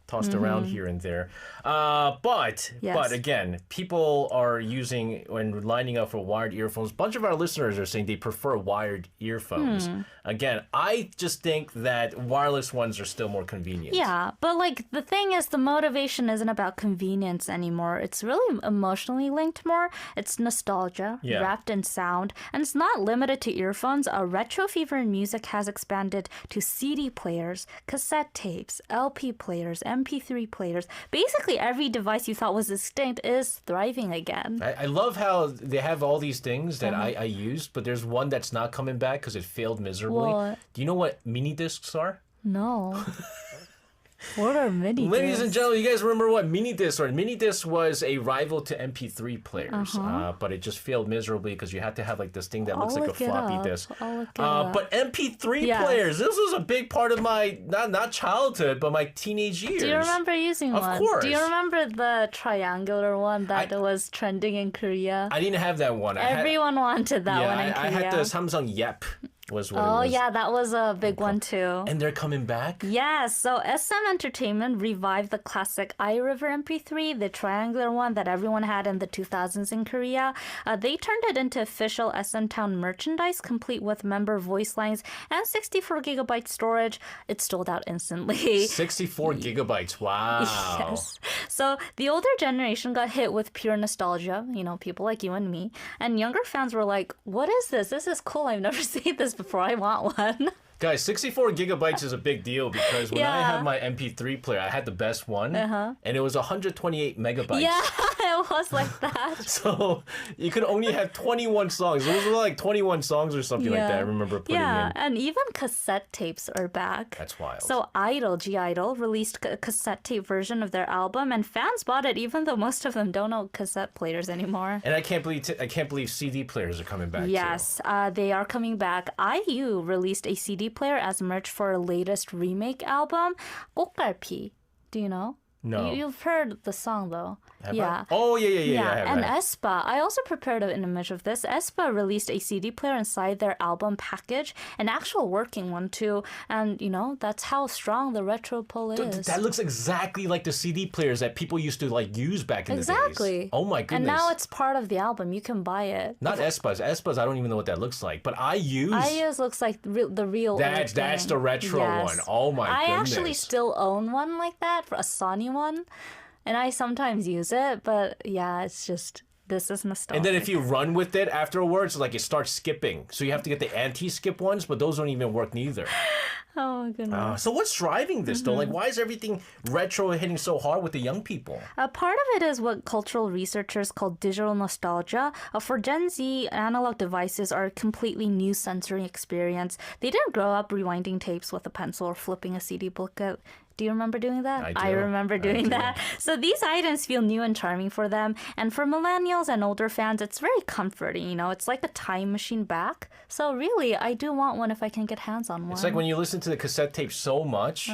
tossed around here and there. But Yes. again, people are using when lining up for wired earphones. A bunch of our listeners are saying they prefer wired earphones. Again, I just think that wireless ones are still more convenient. Yeah, but like the thing is, the motivation isn't about convenience anymore. It's really emotionally linked more. It's nostalgia Yeah. wrapped in sound, and it's not limited to earphones. A retro fever in music has expanded to CD players, cassette tapes, LP players, MP3 players. Basically, every device you thought was extinct is thriving again. I love how they have all these things that Uh-huh. I used, but there's one that's not coming back because it failed miserably. What? Do you know what mini discs are? No. What are mini Ladies and discs? gentlemen, you guys remember what mini discs are? Mini disc was a rival to MP3 players, Uh-huh. but it just failed miserably because you had to have like this thing that looks I'll like a look it floppy up. disk. I'll look it up. But MP3 Yes. players, this was a big part of my not childhood, but my teenage years. Do you remember using Of one? course. Do you remember the triangular one that was trending in Korea? I didn't have that one. Everyone wanted that one in I Korea. had the Samsung Yep. was what it Oh, was. yeah, that was a big one too. And they're coming back? Yes, so SM Entertainment revived the classic iRiver MP3, the triangular one that everyone had in the 2000s in Korea. They turned it into official SM Town merchandise, complete with member voice lines and 64 gigabyte storage. It sold out instantly. 64 gigabytes. Wow. Yes. So the older generation got hit with pure nostalgia, people like you and me. And younger fans were like, what is this? This is cool. I've never seen this before. I want one. Guys, 64 gigabytes is a big deal because when I Yeah. had my MP3 player, I had the best one, and it was 128 megabytes. Yeah, it was like that. So you could only have 21 songs. Those were like 21 songs or something like that. I remember putting in. And even cassette tapes are back. That's wild. So G Idol, released a cassette tape version of their album, and fans bought it even though most of them don't know cassette players anymore. And I can't believe CD players are coming back. Yes, they are coming back. IU released a CD player as merch for a latest remake album, 꽃갈피. Do you know? No. You've heard the song though. Have yeah. I? Oh, yeah. I have and that. aespa, I also prepared an image of this. aespa released a CD player inside their album package, an actual working one too. And, that's how strong the retro pull is. That looks exactly like the CD players that people used to use back in the days. Exactly. Oh my goodness. And now it's part of the album. You can buy it. Not aespas. Aespas, I don't even know what that looks like. But IU's looks like the real. That's thing. the retro Yes. one. Oh my I goodness. actually still own one like that, for a Sony one. And I sometimes use it, but yeah, it's just, this is nostalgic. And then if you run with it afterwards, it starts skipping. So you have to get the anti-skip ones, but those don't even work neither. Oh, my goodness. So what's driving this though? Why is everything retro hitting so hard with the young people? Part of it is what cultural researchers call digital nostalgia. For Gen Z, analog devices are a completely new sensory experience. They didn't grow up rewinding tapes with a pencil or flipping a CD booklet. Do you remember doing that? I do. remember doing that. So these items feel new and charming for them. And for millennials and older fans, it's very comforting. It's like a time machine back. So really, I do want one if I can get hands on one. It's like when you listen to the cassette tape so much,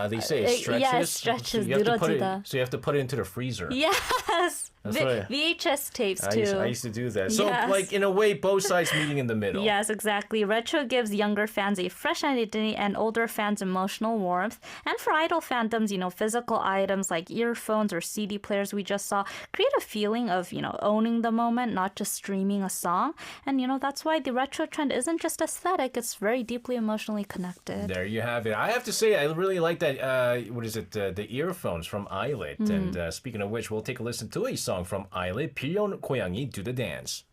they say it stretches. Yeah, it stretches. So you 늘어지다. have to put it into the freezer. Yes. That's right. VHS tapes too. I used to do that. So Yes. in a way, both sides meeting in the middle. Yes, exactly. Retro gives younger fans a fresh identity and older fans emotional warmth. And for idol fandoms, physical items like earphones or CD players we just saw create a feeling of, owning the moment, not just streaming a song. And, that's why the retro trend isn't just aesthetic, it's very deeply emotionally connected. There you have it. I have to say, I really like that, the earphones from Eyelet. And speaking of which, we'll take a listen to a song from Eyelet, 빌려온 고양이, Do the Dance.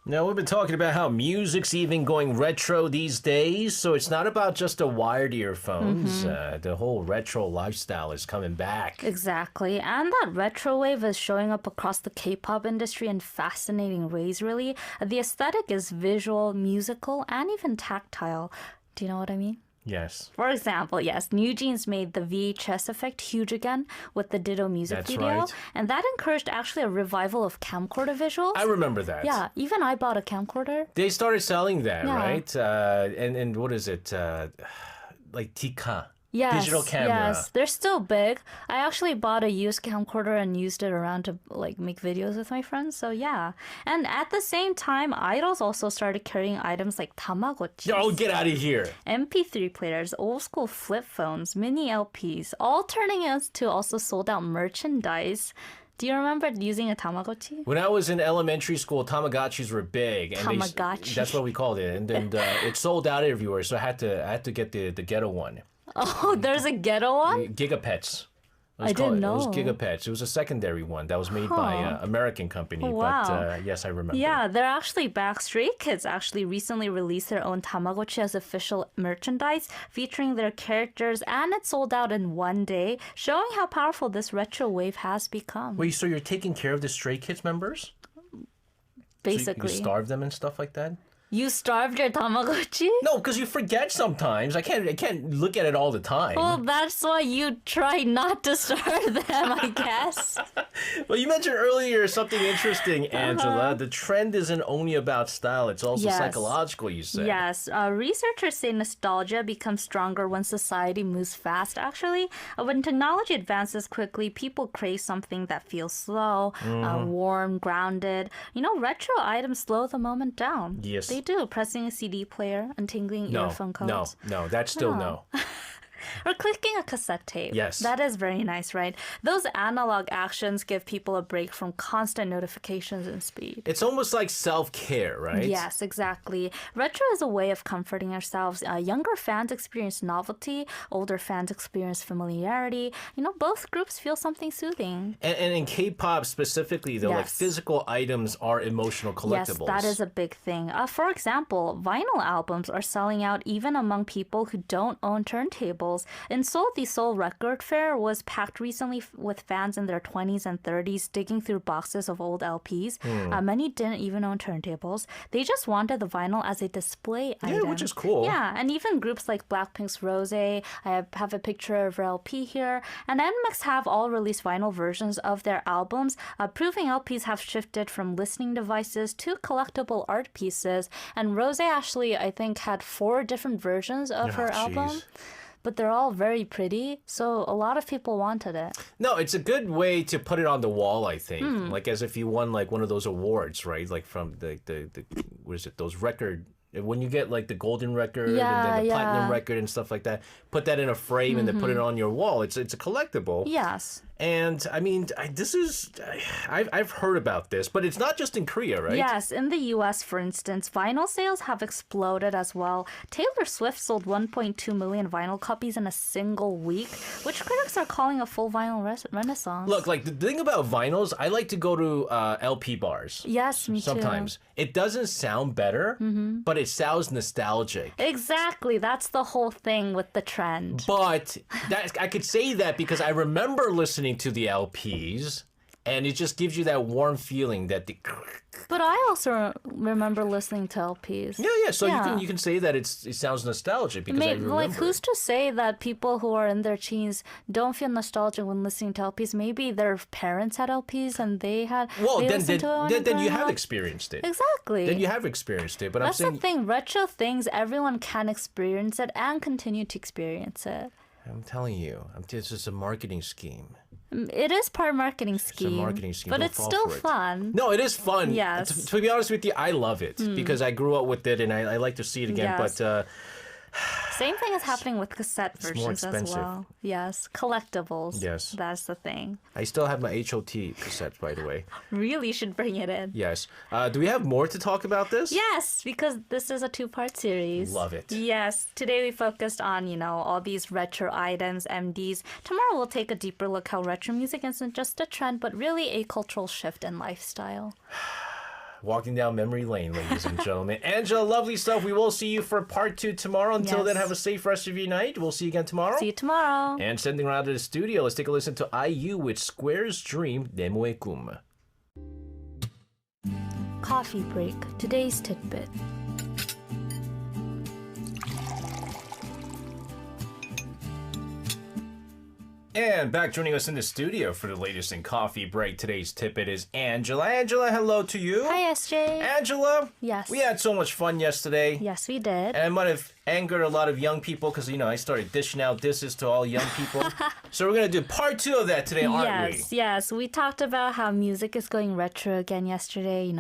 Now, we've been talking about how music's even going retro these days, so it's not about just the wired earphones. The whole retro lifestyle is coming back. Exactly. And that retro wave is showing up across the K-pop industry in fascinating ways, really. The aesthetic is visual, musical, and even tactile. Do you know what I mean? Yes. For example, yes, New Jeans made the VHS effect huge again with the Ditto music That's video. right. And that encouraged actually a revival of camcorder visuals. I remember that. Yeah, even I bought a camcorder. They started selling that, Yeah. right? And what is it? Like Tika. Yes, Digital camera. yes, they're still big. I actually bought a used camcorder and used it around to make videos with my friends. So yeah, and at the same time, idols also started carrying items like Tamagotchis, Oh, get out of here. MP3 players, old school flip phones, mini LPs, all turning into also sold out merchandise. Do you remember using a Tamagotchi? When I was in elementary school, Tamagotchis were big. And Tamagotchi. That's what we called it. And then it sold out everywhere, so I had to get the ghetto one. Oh, there's a ghetto one? Gigapets. I didn't know. It was Gigapets. It was a secondary one that was made by an American company. Wow. But yes, I remember. Yeah, they're actually back. Stray Kids actually recently released their own Tamagotchi as official merchandise featuring their characters, and it sold out in one day, showing how powerful this retro wave has become. Wait, so you're taking care of the Stray Kids members? Basically. So you starve them and stuff like that? You starved your Tamagotchi? No, because you forget sometimes. I can't look at it all the time. Well, that's why you try not to starve them, I guess. Well, you mentioned earlier something interesting, Angela. The trend isn't only about style, it's also Yes. psychological, you said. Yes, researchers say nostalgia becomes stronger when society moves fast, actually. When technology advances quickly, people crave something that feels slow, warm, grounded. Retro items slow the moment down. Yes, They do. Pressing a CD player, untangling earphone codes. No, that's still no. Or clicking a cassette tape. Yes. That is very nice, right? Those analog actions give people a break from constant notifications and speed. It's almost like self-care, right? Yes, exactly. Retro is a way of comforting ourselves. Younger fans experience novelty, older fans experience familiarity. Both groups feel something soothing. And in K-pop specifically, though, like Yes. physical items are emotional collectibles. Yes, that is a big thing. For example, vinyl albums are selling out even among people who don't own turntables. In Seoul, the Seoul Record Fair was packed recently with fans in their 20s and 30s digging through boxes of old LPs. Many didn't even own turntables. They just wanted the vinyl as a display item. Yeah, which is cool. Yeah, and even groups like Blackpink's Rose, I have a picture of her LP here, and NMIXX have all released vinyl versions of their albums, proving LPs have shifted from listening devices to collectible art pieces. And Rose actually, I think, had 4 different versions of her album. Jeez. But they're all very pretty, so a lot of people wanted it. No, it's a good way to put it on the wall, I think. Like as if you won like one of those awards, right? Like from the what is it? Those record, when you get like the golden record and then the platinum record and stuff like that, put that in a frame and then put it on your wall. It's a collectible. Yes. And I mean, I've heard about this, but it's not just in Korea, right? Yes, in the US, for instance, vinyl sales have exploded as well. Taylor Swift sold 1.2 million vinyl copies in a single week, which critics are calling a full vinyl renaissance. Look, like the thing about vinyls, I like to go to LP bars. Yes, me too. Sometimes. It doesn't sound better, but it sounds nostalgic. Exactly, that's the whole thing with the trend. But I could say that because I remember listening to the LPs, and it just gives you that warm feeling that the. But I also remember listening to LPs. Yeah. So you can say that it sounds nostalgic because I remember. Like, who's to say that people who are in their teens don't feel nostalgic when listening to LPs? Maybe their parents had LPs and they had. Well, they then listened to it when then you growing have up. experienced it. Exactly. Then you have experienced it. But That's I'm saying. the thing. Retro things, everyone can experience it and continue to experience it. I'm telling you, this is a marketing scheme. It is part marketing scheme. It's a marketing scheme. But Don't it's fall still for it. fun. No, it is fun. Yes. To be honest with you, I love it because I grew up with it and I like to see it again. Yes. But Same thing is happening with cassette more versions as expensive. well. Yes, collectibles. Yes. That's the thing. I still have my HOT cassette, by the way. Really should bring it in. Yes. Do we have more to talk about this? Yes, because this is a 2-part series. Love it. Yes. Today we focused on, all these retro items, MDs. Tomorrow we'll take a deeper look how retro music isn't just a trend, but really a cultural shift in lifestyle. Walking down memory lane, ladies and gentlemen. Angela, lovely stuff. We will see you for part 2 tomorrow. Until then, Yes. have a safe rest of your night. We'll see you again tomorrow. See you tomorrow. And sending around to the studio, let's take a listen to IU with Square's Dream, Nemoe Kum. Coffee break. Today's tidbit. And back joining us in the studio for the latest in Coffee Break. Today's tidbit is Angela. Angela, hello to you. Hi, SJ. Angela. Yes. We had so much fun yesterday. Yes, we did. And it might have angered a lot of young people because, I started dishing out disses to all young people. So we're going to do part 2 of that today, aren't we? Yes. We talked about how music is going retro again yesterday.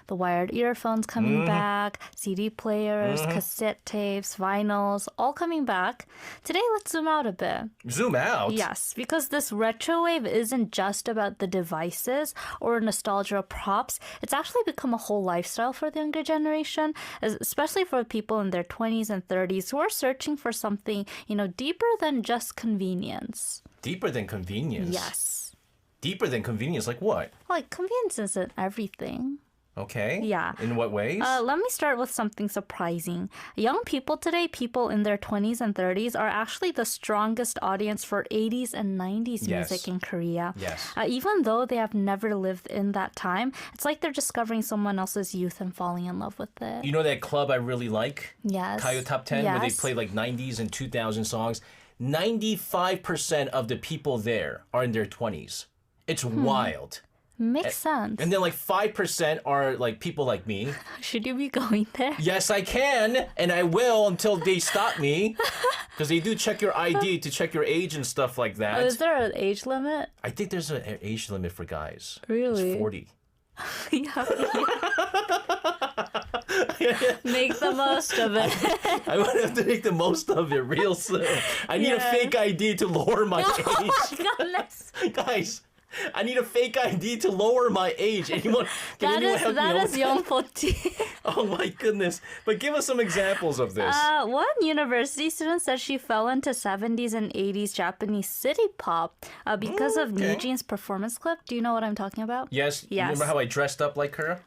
The wired earphones coming back, CD players, cassette tapes, vinyls, all coming back. Today, let's zoom out a bit. Zoom out? Yes, because this retro wave isn't just about the devices or nostalgia props. It's actually become a whole lifestyle for the younger generation, especially for people in their 20s and 30s who are searching for something, deeper than just convenience. Deeper than convenience? Yes. Deeper than convenience? Like what? Like, convenience isn't everything. Okay. Yeah. In what ways? Let me start with something surprising. Young people today, people in their 20s and 30s, are actually the strongest audience for 80s and 90s Yes. music in Korea. Yes. Even though they have never lived in that time, it's like they're discovering someone else's youth and falling in love with it. You know that club I really like? Yes. Kayo Top 10, where they Yes. play like 90s and 2000 songs. 95% of the people there are in their 20s. It's wild. Makes sense. And then like 5% are like people like me. Should you be going there? Yes, I can, and I will until they stop me. Because they do check your ID to check your age and stuff like that. Is there an age limit? I think there's an age limit for guys. Really? It's 40. Yeah. Make the most of it. I'm gonna have to make the most of it real soon. I need a Yes. fake ID to lower my Oh age. my goodness. Guys, I need a fake ID to lower my age. Anyone? Can That anyone is help me out that with is young Poti. Oh my goodness. But give us some examples of this. One university student said she fell into 70s and 80s Japanese city pop because of okay. New performance clip. Do you know what I'm talking about? Yes. You Yes. remember how I dressed up like her?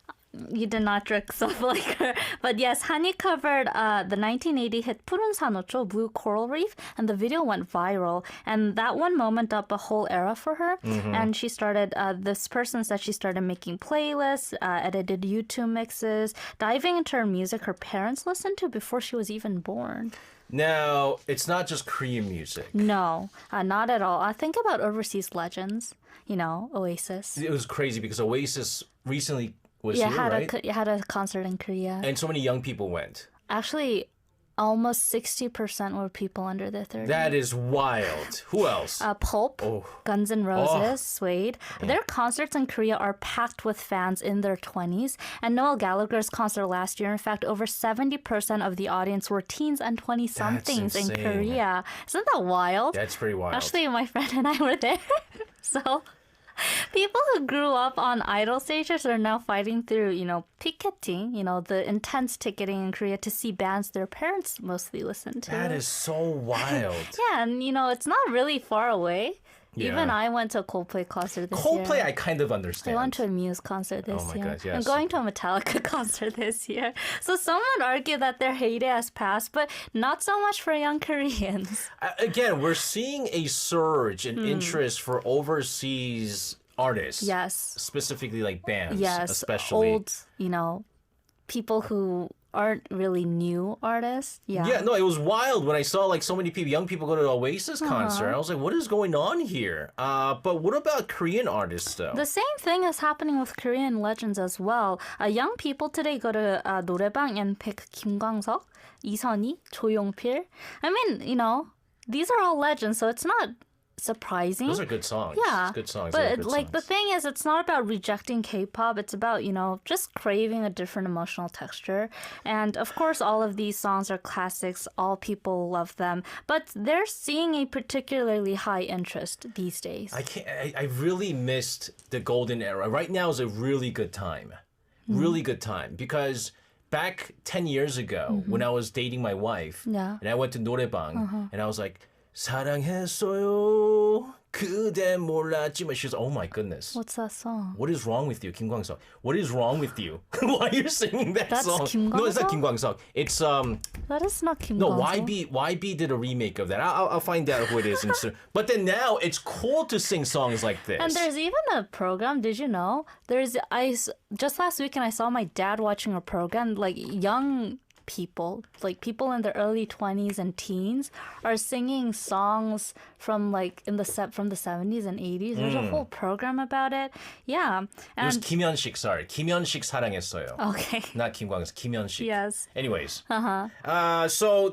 You did not dress up like her. But yes, Hani covered the 1980 hit 푸른 산호초, Blue Coral Reef, and the video went viral. And that one moment up a whole era for her. And she started, this person said she started making playlists, edited YouTube mixes, diving into her music her parents listened to before she was even born. Now, it's not just Korean music. No, not at all. Think about overseas legends, Oasis. It was crazy because Oasis recently was here, right? Had a concert in Korea. And so many young people went. Actually, almost 60% were people under their 30s. That is wild. Who else? Pulp, Oh. Guns N' Roses, Suede. Their concerts in Korea are packed with fans in their 20s. And Noel Gallagher's concert last year, in fact, over 70% of the audience were teens and 20-somethings in insane. Korea. Isn't that wild? That's pretty wild. Actually, my friend and I were there. So people who grew up on idol stages are now fighting through, picketing, the intense ticketing in Korea to see bands their parents mostly listen to. That is so wild. Yeah, and it's not really far away. Yeah. Even I went to a Coldplay concert this Coldplay, year. I kind of understand. I went to a Muse concert this Oh my year. God, yes. I'm going to a Metallica concert this year. So some would argue that their heyday has passed, but not so much for young Koreans. Again, we're seeing a surge in interest for overseas artists. Yes. Specifically like bands. Yes. Especially. Old, people who aren't really new artists. Yeah. Yeah, no, it was wild when I saw like so many people, young people go to the Oasis Uh-huh. concert. I was like, what is going on here? But what about Korean artists though? The same thing is happening with Korean legends as well. Young people today go to 노래방 and pick Kim Kwang-seok, 이선희, 조용필. I mean, these are all legends, so it's not surprising. Those are good songs. Yeah, It's good songs. but They're good the songs. thing is, it's not about rejecting K-pop. It's about just craving a different emotional texture. And of course, all of these songs are classics. All people love them, but they're seeing a particularly high interest these days. I really missed the golden era. Right now is a really good time. Really good time because back 10 years ago when I was dating my wife Yeah. and I went to 노래방 and I was like 사랑했어요 그대 몰랐지만 she's oh my goodness. What's that song? What is wrong with you, Kim Kwang-seok? What is wrong with you? Why are you singing that That's song? Kim No, it's not Kwang-seok? Kim Kwang-seok. It's That is not Kim no, Kwang-seok. YB did a remake of that. I'll find out who it is. But then now it's cool to sing songs like this. And there's even a program. Did you know? Just last weekend I saw my dad watching a program like young people, like people in their early 20s and teens, are singing songs from from the 70s and 80s. There's a whole program about it. Yeah, It was and 김현식, sorry. 김현식 사랑했어요. okay. Not Kim Kwang-seok, 김현식. Yes. Anyways. So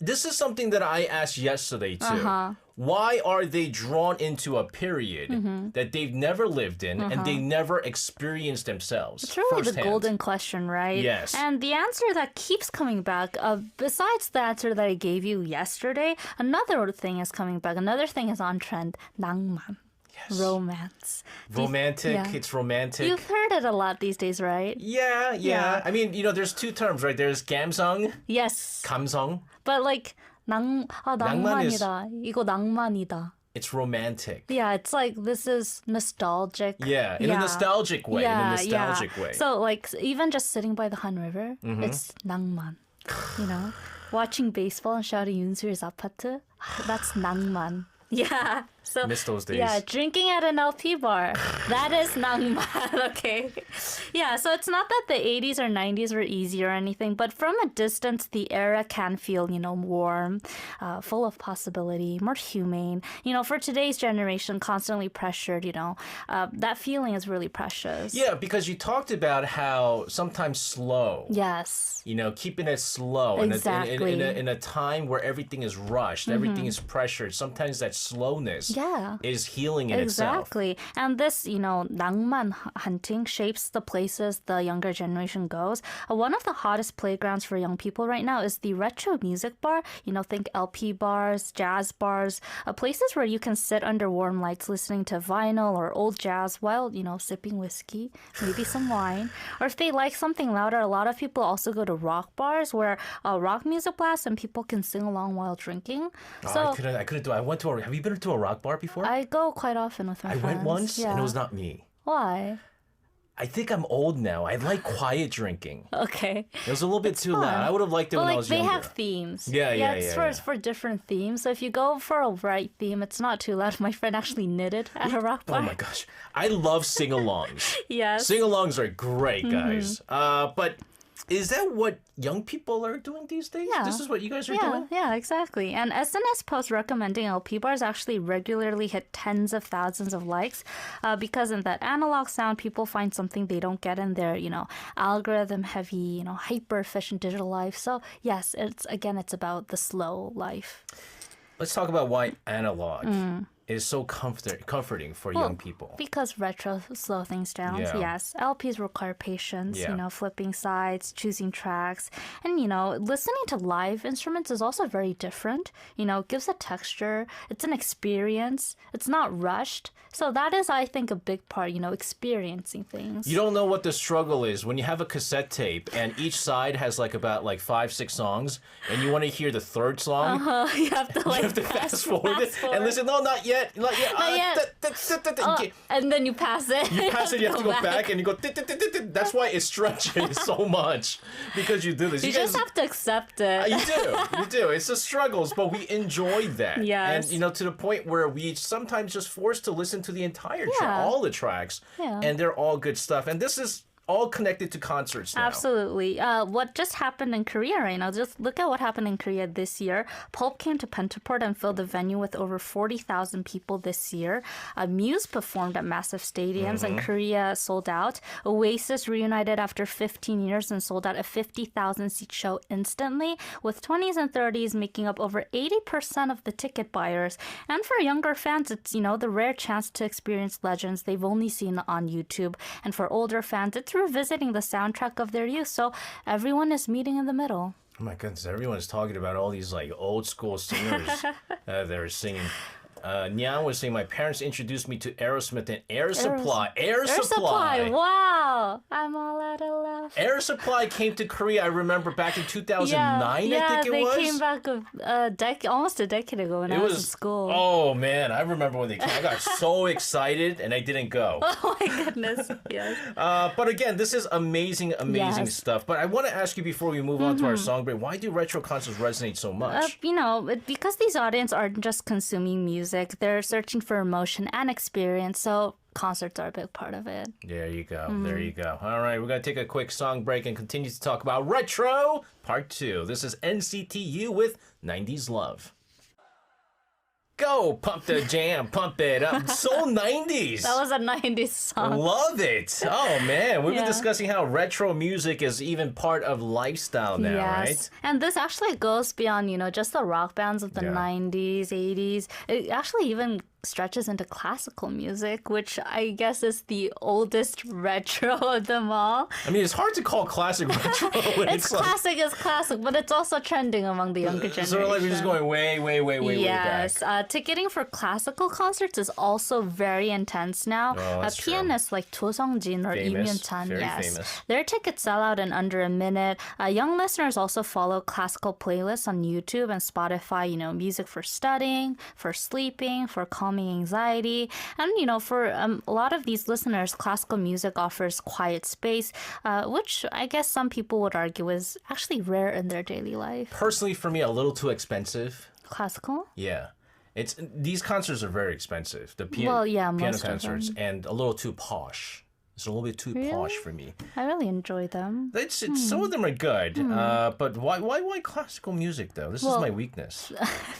this is something that I asked yesterday too. Why are they drawn into a period that they've never lived in and they never experienced themselves? It's really the firsthand? golden question, right? Yes. And the answer that keeps coming back, besides the answer that I gave you yesterday, another thing is coming back. Another thing is on trend. 낭만. Yes. Romance. Romantic. Yeah. It's romantic. You've heard it a lot these days, right? Yeah. Yeah. I mean, there's two terms, right? There's 감성, Yes. 감성. But like 낭만 is- 낭만이다. 이거 낭만이다. It's romantic. Yeah, it's like this is nostalgic. Yeah, in a nostalgic way. Yeah, in a nostalgic way. So like even just sitting by the Han River, it's 낭만. Watching baseball and shouting 윤수일's 아파트, that's 낭만. Yeah. So Miss those days. Yeah, drinking at an LP bar. That is 낭만. Okay. Yeah, so it's not that the 80s or 90s were easy or anything, but from a distance, the era can feel, warm, full of possibility, more humane. For today's generation, constantly pressured, that feeling is really precious. Yeah, because you talked about how sometimes slow. Yes. Keeping it slow. Exactly. In a time where everything is rushed, everything is pressured. Sometimes that slowness Yeah. is healing in itself. Exactly. And this, 낭만 hunting shapes the places the younger generation goes. One of the hottest playgrounds for young people right now is the retro music bar. Think LP bars, jazz bars, places where you can sit under warm lights listening to vinyl or old jazz while, sipping whiskey, maybe some wine. Or if they like something louder, a lot of people also go to rock bars where rock music blasts and people can sing along while drinking. I couldn't do it. Have you been to a rock bar before? I go quite often with my friends. I went once and it was not me. Why? I think I'm old now. I like quiet drinking. Okay. It was a little bit too loud. I would have liked it when I was they younger. have themes. Yeah. It's for different themes. So if you go for a right theme, it's not too loud. My friend actually knitted at a rock bar. Oh my gosh. I love sing-alongs. Yes. Sing-alongs are great, guys. But is that what young people are doing these days? Yeah. This is what you guys are doing? Yeah, exactly. And SNS posts recommending LP bars actually regularly hit tens of thousands of likes because in that analog sound, people find something they don't get in their, algorithm-heavy, hyper-efficient digital life. So yes, it's about the slow life. Let's talk about why analog is so comforting for young people. Because retro slow things down. Yeah. Yes. LPs require patience, Yeah. Flipping sides, choosing tracks. And, listening to live instruments is also very different. It gives a texture. It's an experience. It's not rushed. So that is, I think, a big part, experiencing things. You don't know what the struggle is when you have a cassette tape and each side has about 5-6 songs and you want to hear the third song. You have to You have to fast forward it and listen. No, not yet. Not yet. And then you pass it. You pass it, you have to go back and you go. That's why it stretches so much because you do this. You just have to accept it. You do. It's the struggles, but we enjoy that. Yes. And to the point where we sometimes just forced to listen to the entire track, Yeah. all the tracks, and they're all good stuff. And this is all connected to concerts now. Absolutely. What just happened in Korea right now, just look at what happened in Korea this year. Pulp came to Pentaport and filled the venue with over 40,000 people this year. Muse performed at massive stadiums and Korea sold out. Oasis reunited after 15 years and sold out a 50,000-seat show instantly, with 20s and 30s making up over 80% of the ticket buyers. And for younger fans, it's, the rare chance to experience legends they've only seen on YouTube. And for older fans, it's revisiting the soundtrack of their youth. So everyone is meeting in the middle. Oh my goodness, everyone's talking about all these old school singers they're singing. Nyan was saying, my parents introduced me to Aerosmith and Air Supply. Air Supply. Wow. I'm all out of love. Air Supply came to Korea, I remember, back in 2009, I think it was. They came back almost a decade ago when I was in school. Oh, man. I remember when they came. I got so excited, and I didn't go. Oh, my goodness. Yes. But again, this is amazing Yes. stuff. But I want to ask you before we move on to our song break, why do retro concerts resonate so much? Because these audience aren't just consuming music, they're searching for emotion and experience. So concerts are a big part of it. There you go. There you go. All right, we're going to take a quick song break and continue to talk about Retro Part 2. This is NCTU with 90s Love. Go, pump the jam, pump it up. So 90s. That was a 90s song. Love it. Oh, man. We've been Yeah. discussing how retro music is even part of lifestyle now, right? And this actually goes beyond, just the rock bands of the Yeah. 90s, 80s. It actually even stretches into classical music, which I guess is the oldest retro of them all. I mean, it's hard to call classic retro when It's classic is classic, but it's also trending among the younger generation. So we're just going way Yes, back. ticketing for classical concerts is also very intense now. that's true. Pianists like Do Sung-jin or Lee Famous, Myun-chan, very yes, famous. their tickets sell out in under a minute. Young listeners also follow classical playlists on YouTube and Spotify. Music for studying, for sleeping, for calming anxiety, and for a lot of these listeners, classical music offers quiet space, which I guess some people would argue is actually rare in their daily life. Personally, for me, a little too expensive. Classical? Yeah. These concerts are very expensive. The Well, yeah, piano most of concerts them. and a little too posh. It's a little bit too posh for me. I really enjoy them. It's some of them are good, but why classical music though? This is my weakness.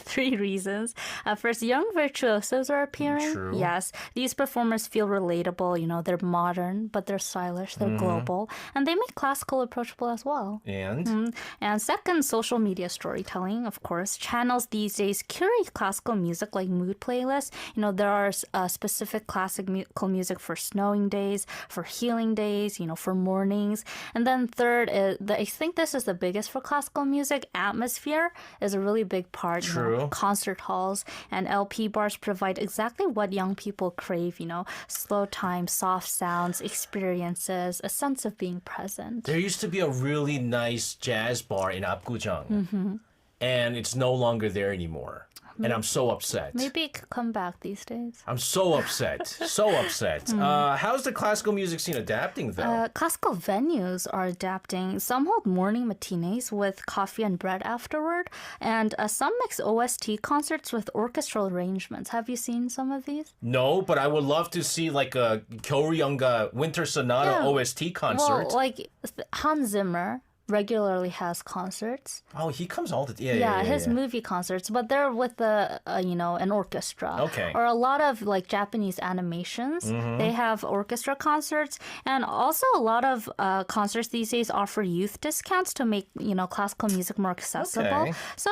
3 reasons. First, young virtuosos are appearing. True. Yes, these performers feel relatable. They're modern, but they're stylish. They're global, and they make classical approachable as well. And And second, social media storytelling, of course. Channels these days curate classical music like mood playlists. There are specific classical music for snowing days, for healing days, for mornings. And then third, I think this is the biggest for classical music. Atmosphere is a really big part. True. Concert halls and LP bars provide exactly what young people crave, slow time, soft sounds, experiences, a sense of being present. there used to be a really nice jazz bar in Apgujeong, and it's no longer there anymore. And I'm so upset. Maybe it could come back these days. I'm so upset. So upset. How's the classical music scene adapting, though? Classical venues are adapting. Some hold morning matinees with coffee and bread afterward, and some mix OST concerts with orchestral arrangements. Have you seen some of these? No, but I would love to see like a Gyeoryanga Winter Sonata Yeah. OST concert. Well, like Hans Zimmer regularly has concerts. Oh, he comes all the His movie concerts, but they're with an orchestra. Okay. Or a lot of like Japanese animations, they have orchestra concerts, and also a lot of concerts these days offer youth discounts to make classical music more accessible. Okay. So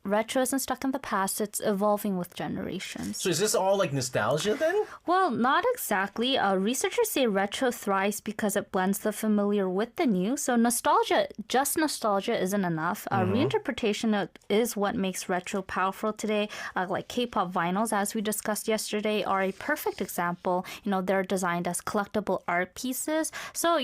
retro isn't stuck in the past; it's evolving with generations. So is this all like nostalgia then? Well, not exactly. Researchers say retro thrives because it blends the familiar with the new. So just nostalgia isn't enough. Reinterpretation is what makes retro powerful today. Like K-pop vinyls, as we discussed yesterday, are a perfect example. They're designed as collectible art pieces. So,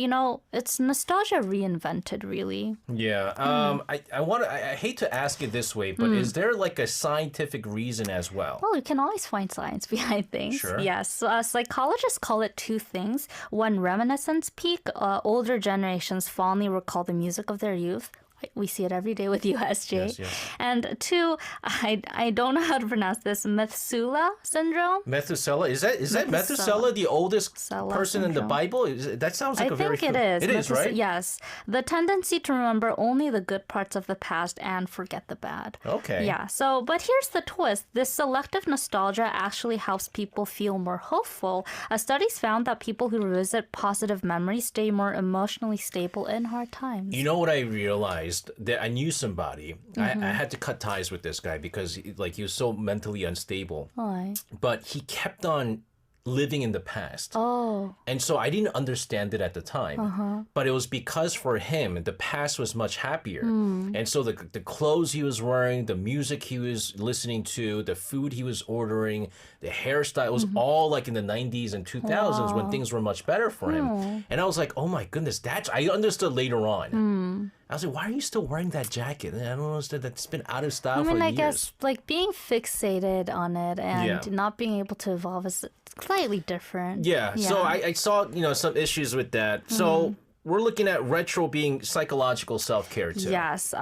it's nostalgia reinvented, really. Yeah. I hate to ask it this way, but is there like a scientific reason as well? Well, you can always find science behind things. Sure. Yes. So, psychologists call it 2 things. One, reminiscence peak. Older generations fondly recall the music of their youth. We see it every day with you, SJ. Yes. And 2, I don't know how to pronounce this, Methuselah syndrome. Methuselah? Is that Methuselah the oldest Methuselah person in the syndrome. Bible? That sounds like I a very... think it is. It is, right? Yes. The tendency to remember only the good parts of the past and forget the bad. Okay. Yeah. So, but here's the twist. This selective nostalgia actually helps people feel more hopeful. Studies found that people who revisit positive memories stay more emotionally stable in hard times. You know what I realized? That I knew somebody. I had to cut ties with this guy because he was so mentally unstable. Why? But he kept on living in the past. Oh. And so I didn't understand it at the time. But it was because for him, the past was much happier. And so the clothes he was wearing, the music he was listening to, the food he was ordering, the hairstyle, it was all like in the 90s and 2000s when things were much better for him. And I was like, oh my goodness, I understood later on. I was like, why are you still wearing that jacket? I don't understand. That's been out of style for years. I guess like being fixated on it and not being able to evolve is slightly different. Yeah. So I saw, some issues with that. So we're looking at retro being psychological self-care too. Yes.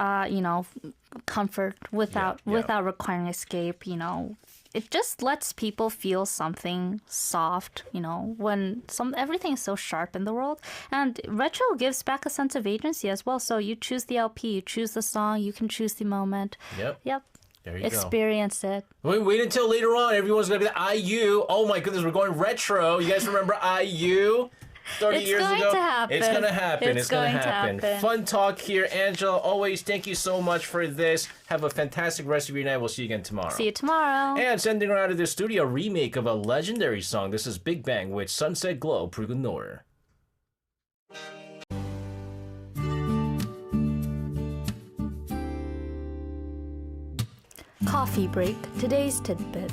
Comfort without requiring escape, It just lets people feel something soft, when everything is so sharp in the world. And retro gives back a sense of agency as well. So you choose the LP, you choose the song, you can choose the moment. Yep. There you Experience it. Wait until later on. Everyone's going to be like, IU. Oh my goodness, we're going retro. You guys remember IU? 30 It's years going ago. to happen. It's going to happen. It's going to happen. Fun talk here. Angela, always thank you so much for this. Have a fantastic rest of your night. We'll see you again tomorrow. See you tomorrow. And sending her out of the studio, a remake of a legendary song. This is Big Bang with Sunset Glow, 붉은 노을. Coffee break. Today's tidbit.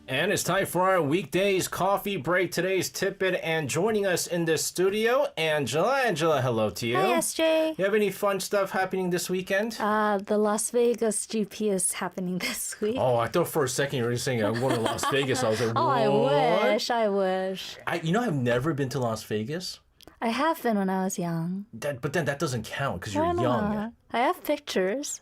And it's time for our weekdays coffee break. Today's tidbit, and joining us in the studio, Angela. Angela, hello to you. Hi, SJ. You have any fun stuff happening this weekend? The Las Vegas GP is happening this week. Oh, I thought for a second you were saying I'm going to Las Vegas. I was like, what? I wish. I've never been to Las Vegas. I have been when I was young. But then that doesn't count because you're Why young. not? I have pictures.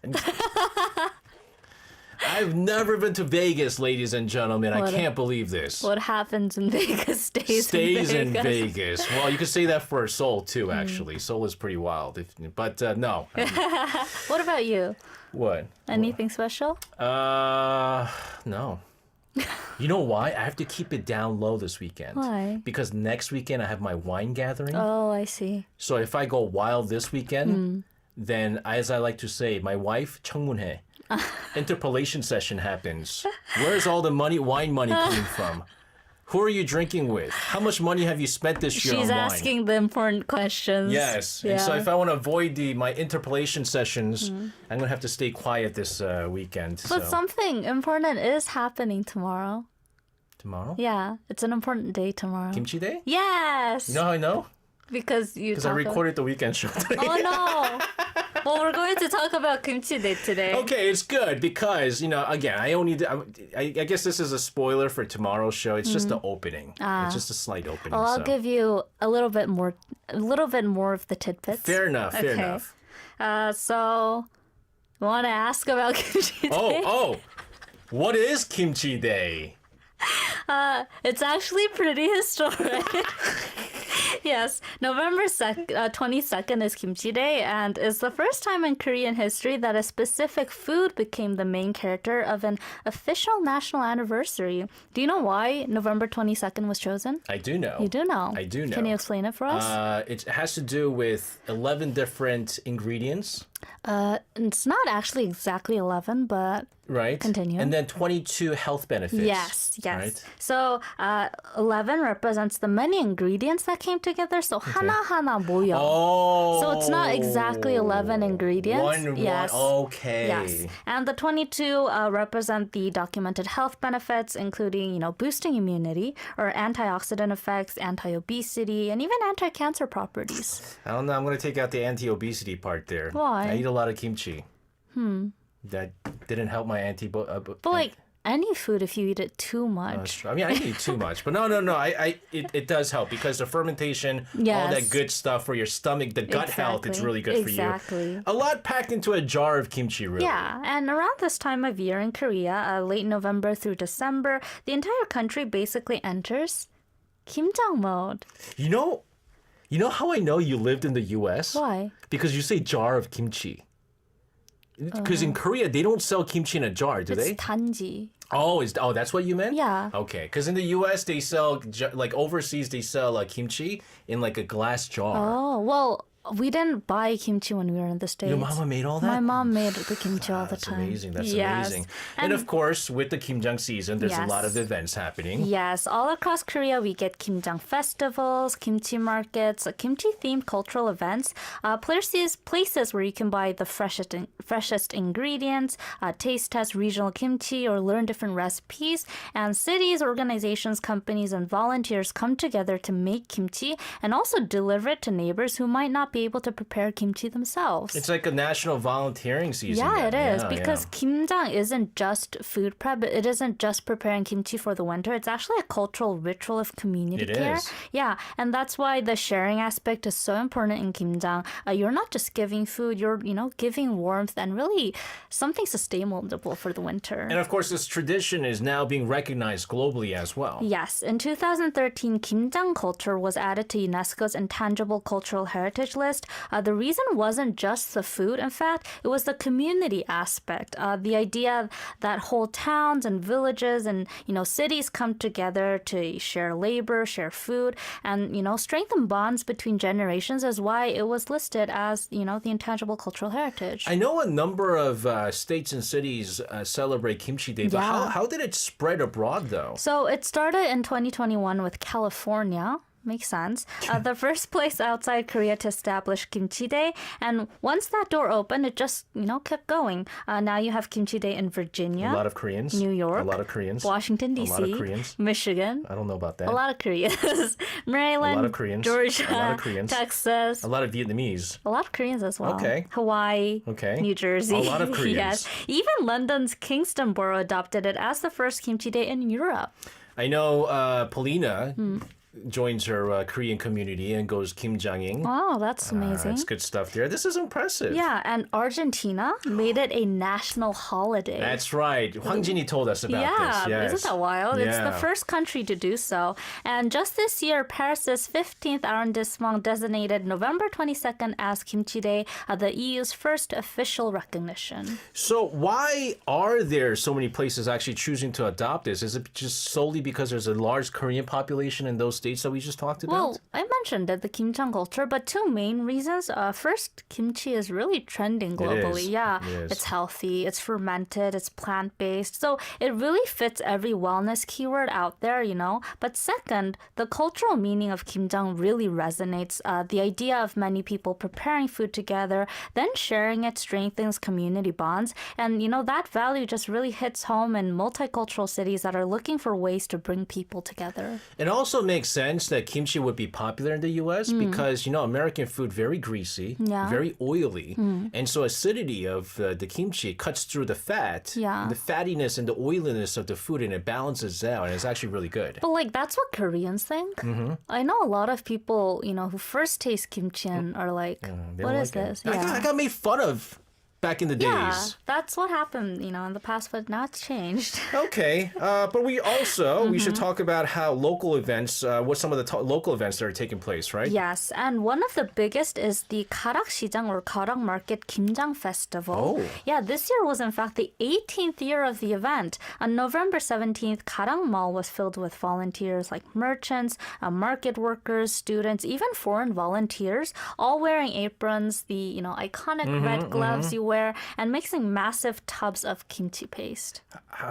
I've never been to Vegas, ladies and gentlemen. I can't believe this. What happens in Vegas stays In Vegas. Well, you could say that for Seoul too, actually. Seoul is pretty wild. But no. What about you? What? Anything special? No. You know why? I have to keep it down low this weekend. Why? Because next weekend I have my wine gathering. Oh, I see. So if I go wild this weekend, then as I like to say, my wife, 청문회, interpolation session happens. Where's all the wine money coming from? Who are you drinking with? How much money have you spent this year She's on wine? asking the important questions. Yes. Yeah. And so if I want to avoid my interpolation sessions, I'm going to have to stay quiet this weekend. But so. something important is happening tomorrow. Tomorrow? Yeah, it's an important day tomorrow. Kimchi Day? Yes. You know how I know? Because I recorded the weekend show today. Oh no. Well, we're going to talk about kimchi day today. Okay, it's good because, again, I guess this is a spoiler for tomorrow's show. It's just the opening. It's just a slight opening. Well, I'll give you a little bit more of the tidbits. Fair enough. Fair enough. So, want to ask about kimchi day? Oh, what is Kimchi Day? It's actually pretty historic. Yes, November 22nd is Kimchi Day, and is the first time in Korean history that a specific food became the main character of an official national anniversary. Do you know why November 22nd was chosen? I do know. You do know? I do know. Can you explain it for us? It has to do with 11 different ingredients. It's not actually exactly 11, but right. Continue. And then 22 health benefits. Yes. Right? So 11 represents the many ingredients that came together. So 하나하나 모여. Oh. So it's not exactly 11 ingredients. One. Okay. Yes. And the 22 represent the documented health benefits, including, boosting immunity or antioxidant effects, anti-obesity, and even anti-cancer properties. I don't know. I'm going to take out the anti-obesity part there. Why? I eat a lot of kimchi. That didn't help my But any food, if you eat it too much. I mean, I eat too much, but no. It does help because the fermentation, all that good stuff for your stomach, the gut health, it's really good for you. Exactly. A lot packed into a jar of kimchi, really. Yeah, and around this time of year in Korea, late November through December, the entire country basically enters kimjang mode. You know how I know you lived in the U.S.? Why? Because you say jar of kimchi. Because in Korea, they don't sell kimchi in a jar, do they? It's 단지. Oh, that's what you meant? Yeah. Okay, because in the U.S. they sell overseas they sell kimchi in like a glass jar. Oh, well, we didn't buy kimchi when we were in the States. Your mama made all that? My mom made the kimchi all the That's time. amazing. That's Yes. amazing. And of course, with the kimjang season, there's a lot of Yes. events happening. Yes, all across Korea we get kimjang festivals, kimchi markets, kimchi-themed cultural events, places where you can buy the freshest ingredients, taste test regional kimchi, or learn different recipes. And cities, organizations, companies, and volunteers come together to make kimchi and also deliver it to neighbors who might not be able to prepare kimchi themselves. It's like a national volunteering season. Yeah, it then. is, because kimjang isn't just food prep. It isn't just preparing kimchi for the winter. It's actually a cultural ritual of community It care. is. Yeah, and that's why the sharing aspect is so important in kimjang. You're not just giving food, you're, giving warmth and really something sustainable for the winter. And of course, this tradition is now being recognized globally as well. Yes, in 2013, kimjang culture was added to UNESCO's Intangible Cultural Heritage List. The reason wasn't just the food, in fact, it was the community aspect. The idea that whole towns and villages and, cities come together to share labor, share food, and, strengthen bonds between generations is why it was listed as, the intangible cultural heritage. I know a number of states and cities celebrate Kimchi Day, but how did it spread abroad, though? So it started in 2021 with California. Makes sense. The first place outside Korea to establish Kimchi Day. And once that door opened, it just, kept going. Now you have Kimchi Day in Virginia. A lot of Koreans. New York. A lot of Koreans. Washington, D.C. A lot of Koreans. Michigan. I don't know about that. A lot of Koreans. Maryland. A lot of Koreans. Georgia. A lot of Koreans. Texas. A lot of Vietnamese. A lot of Koreans as well. Okay. Hawaii. Okay. New Jersey. A lot of Koreans. Yes. Even London's Kingston borough adopted it as the first Kimchi Day in Europe. I know Polina joins her Korean community and goes kimjanging. Wow, that's amazing. It's good stuff there. This is impressive. Yeah, and Argentina made it a national holiday. That's right. Hwang Jin이 told us about this. Yes. Isn't that wild? It's the Yeah. first country to do so. And just this year, Paris's 15th arrondissement designated November 22nd as Kimchi Day, the EU's first official recognition. So why are there so many places actually choosing to adopt this? Is it just solely because there's a large Korean population in those states that we just talked about? Well, I mentioned it, the kimchi culture, but two main reasons. First, kimchi is really trending globally. is. Yeah, It is. it's healthy, it's fermented, it's plant-based. So it really fits every wellness keyword out there, you know. But second, the cultural meaning of kimjang really resonates. The idea of many people preparing food together, then sharing it strengthens community bonds. And, you know, that value just really hits home in multicultural cities that are looking for ways to bring people together. It also makes sense that kimchi would be popular in the U.S. because, you know, American food very greasy, Yeah. very oily. And so acidity of the kimchi cuts through the fat, Yeah. the fattiness and the oiliness of the food, and it balances out, and it's actually really good. But like that's what Koreans think. I know a lot of people, you know, who first taste kimchi and are like, They "What don't is like it. this?" I got made fun of back in the Yeah, days. that's what happened, you know, in the past, but now it's changed. Okay, but we also, we should talk about how local events, what some of the local events that are taking place, right? Yes, and one of the biggest is the 가락시장 or 가락 Market Kimjang Festival. Oh. Yeah, this year was in fact the 18th year of the event. On November 17th, Karang Mall was filled with volunteers like merchants, market workers, students, even foreign volunteers, all wearing aprons, the, you know, iconic red gloves you wear, and mixing massive tubs of kimchi paste.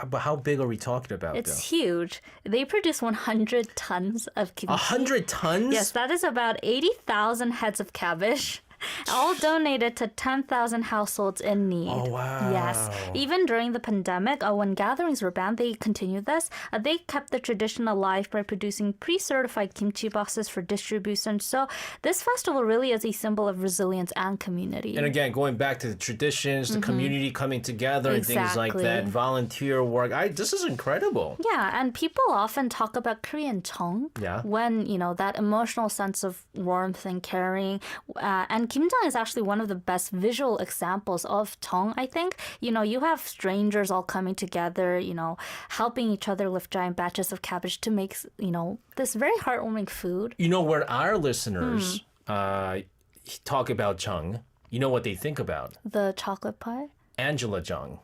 But how big are we talking about, It's huge. They produce 100 tons of kimchi. 100 tons? Yes, that is about 80,000 heads of cabbage. All donated to 10,000 households in need. Oh, wow. Yes. Even during the pandemic, when gatherings were banned, they continued this. They kept the tradition alive by producing pre-certified kimchi boxes for distribution. So this festival really is a symbol of resilience and community. And again, going back to the traditions, the community coming together and things like that, Exactly. volunteer work. This is incredible. Yeah, and people often talk about Korean 정 Yeah. when, you know, that emotional sense of warmth and caring. And kimjang is actually one of the best visual examples of 정, I think. You know, you have strangers all coming together, you know, helping each other lift giant batches of cabbage to make, you know, this very heartwarming food. You know, where our listeners talk about Jung, you know what they think about? The chocolate pie. Angela Jung.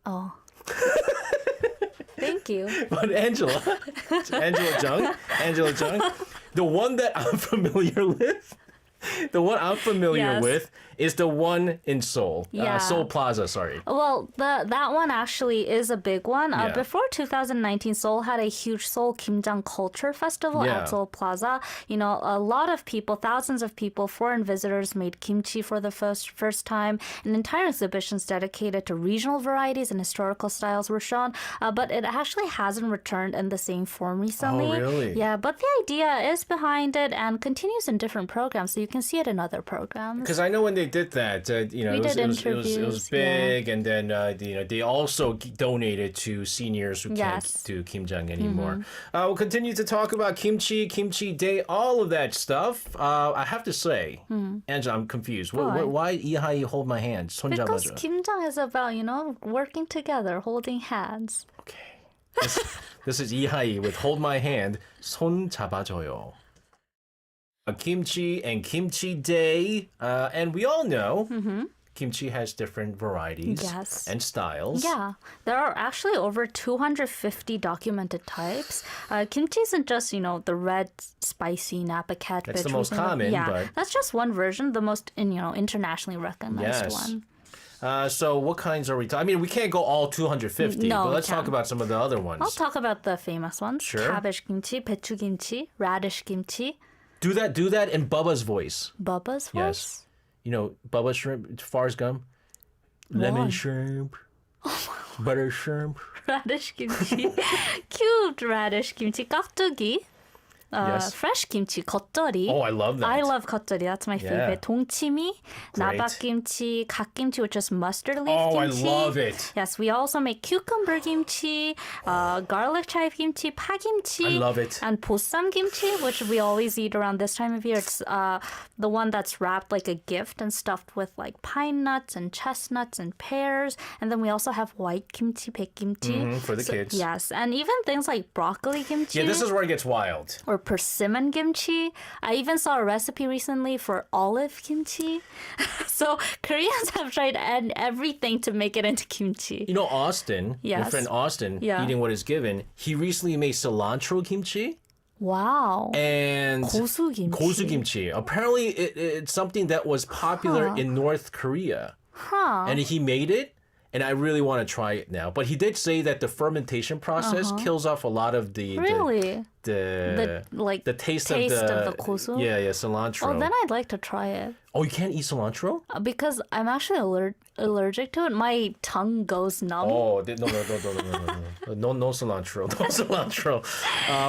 Oh. Thank you. But Angela Jung, the one that I'm familiar with, Yes. with is the one in Seoul. Yeah. Seoul Plaza, sorry. Well, that one actually is a big one. Yeah. Before 2019, Seoul had a huge Seoul Kimjang Culture Festival Yeah. at Seoul Plaza. You know, a lot of people, thousands of people, foreign visitors made kimchi for the first time. And entire exhibitions dedicated to regional varieties and historical styles were shown. But it actually hasn't returned in the same form recently. Oh, really? Yeah, but the idea is behind it and continues in different programs. So you can see it in other programs. Because I know when they did that, you know, We it was, did it was interviews, big, and then you know, they also donated to seniors who can't Yes. do kimjang anymore. We'll continue to talk about kimchi day, all of that stuff. I have to say, Angela, I'm confused. Why 이하이 hold my hand? 손 Because 잡아줘. kimjang is about, you know, working together, holding hands. Okay. This is 이하이 with hold my hand. 손 잡아줘요. Kimchi and kimchi day, and we all know kimchi has different varieties Yes. and styles. Yeah, there are actually over 250 documented types. Kimchi isn't just, you know, the red, spicy Napa cat. That's the bitch most we think of. common, Yeah, but- that's just one version, the most, you know, internationally recognized Yes. one. So what kinds are we talking? I mean, we can't go all 250, No, but we let's talk can't. about some of the other ones. I'll talk about the famous ones. Sure. Cabbage kimchi, 배추 kimchi, radish kimchi, Do that in Bubba's voice. Bubba's voice. Yes. You know, Bubba shrimp, Forrest Gump. Lemon What? shrimp. Butter shrimp. Radish kimchi. Cute radish kimchi. 깍두기. Yes. fresh kimchi, 겉절이. Oh, I love that. I love 겉절이. That's my favorite. 동치미, Great. 나박김치, 갓김치, which is mustard leaf Oh, kimchi. I love it. Yes, we also make cucumber kimchi, garlic chive kimchi, 파김치. I love it. And 보쌈 kimchi, which we always eat around this time of year. It's the one that's wrapped like a gift and stuffed with like pine nuts and chestnuts and pears. And then we also have white kimchi, 백김치. For the kids. Yes, and even things like broccoli kimchi. Yeah, this is where it gets wild. Or persimmon kimchi. I even saw a recipe recently for olive kimchi. So Koreans have tried everything to make it into kimchi. You know Austin, your Yes. friend Austin, Yeah. eating what is given, he recently made cilantro kimchi Wow. and 고수 kimchi. gosu kimchi. Apparently it's something that was popular in North Korea. Huh. And he made it, and I really want to try it now. But he did say that the fermentation process kills off a lot of the Really? the like the taste, of of the gosu? Yeah, cilantro. Oh, then I'd like to try it. Oh, you can't eat cilantro? Because I'm actually allergic to it. My tongue goes numb. Oh, no cilantro, no cilantro.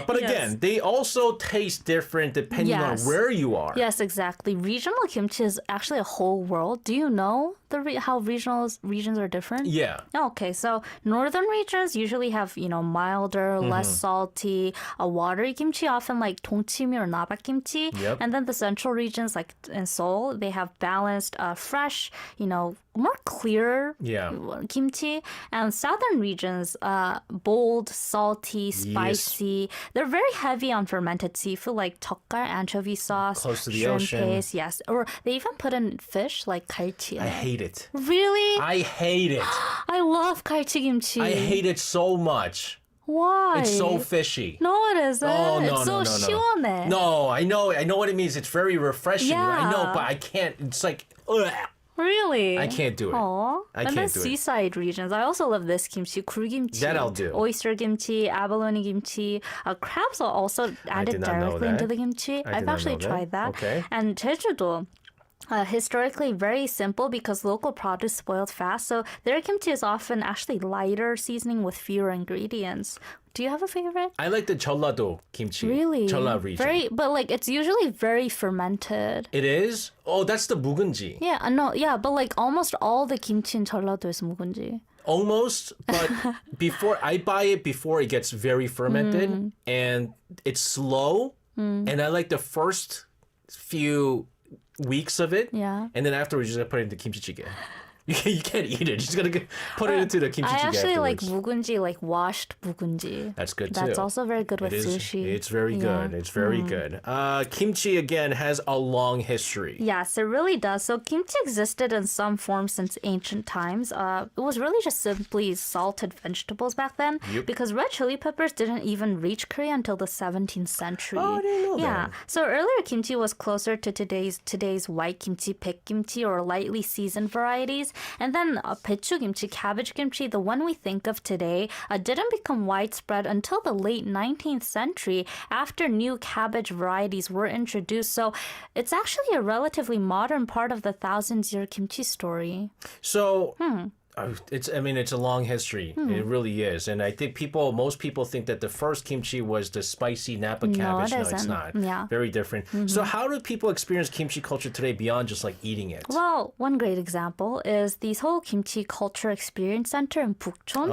But again, they also taste different depending on Yes. where you are. Yes, exactly. Regional kimchi is actually a whole world. Do you know how regions are different? Yeah. Okay, so northern regions usually have, milder, less salty, a watery kimchi, often like 동치미 or 나박 kimchi. Yep. And then the central regions, like in Seoul, they have balanced, fresh, more clear Yeah. kimchi. And southern regions, bold, salty, spicy. They're very heavy on fermented seafood like tteokgal, anchovy sauce, Close to the shrimp ocean. paste. Yes, or they even put in fish like 갈치. I hate it. Really? I hate it. I love 갈치 kimchi. I hate it so much. Why? It's so fishy. No, it isn't. Oh, no, it's so no, no, no. 시원해. No, I know what it means. It's very refreshing. I know, Yeah. but I can't. It's like, ugh. Really? I can't do it. Aw. I And then can't do it. seaside regions. I also love this kimchi, 굴김치. That I'll do. Oyster kimchi, abalone kimchi. Crabs are also did added not know directly into that. the kimchi. I did I've not actually know that. tried that. Okay. And Jeju-do. Historically very simple because local produce spoiled fast. So their kimchi is often actually lighter seasoning with fewer ingredients. Do you have a favorite? I like the Jeollado kimchi. Really? Jeolla region. But like it's usually very fermented. It is? Oh, that's the 묵은지. Yeah, no, yeah, but like almost all the kimchi in 전라도 is 묵은지. Almost, but before I buy it before it gets very fermented and it's slow and I like the first few weeks of it. Yeah. And then afterwards you just put it into kimchi jjigae. You can't eat it. You're just gonna put it into the kimchi I jjigae actually like afterwards. 묵은지, like washed 묵은지. That's good too. That's also very good with It is, sushi. It's very good. It's very good. Kimchi again has a long history. Yes, it really does. So kimchi existed in some form since ancient times. It was really just simply salted vegetables back then Yep. because red chili peppers didn't even reach Korea until the 17th century. Oh, I didn't know Yeah. that. So earlier kimchi was closer to today's white kimchi, 백김치, or lightly seasoned varieties. And then 배추 kimchi, cabbage kimchi, the one we think of today, didn't become widespread until the late 19th century after new cabbage varieties were introduced. So it's actually a relatively modern part of the thousands-year kimchi story. So it's a long history. Hmm. It really is. And I think most people think that the first kimchi was the spicy Napa cabbage. it No, it's isn't. not. Yeah. Very different. So how do people experience kimchi culture today beyond just like eating it? Well, one great example is the Seoul Kimchi Culture Experience Center in Bukchon.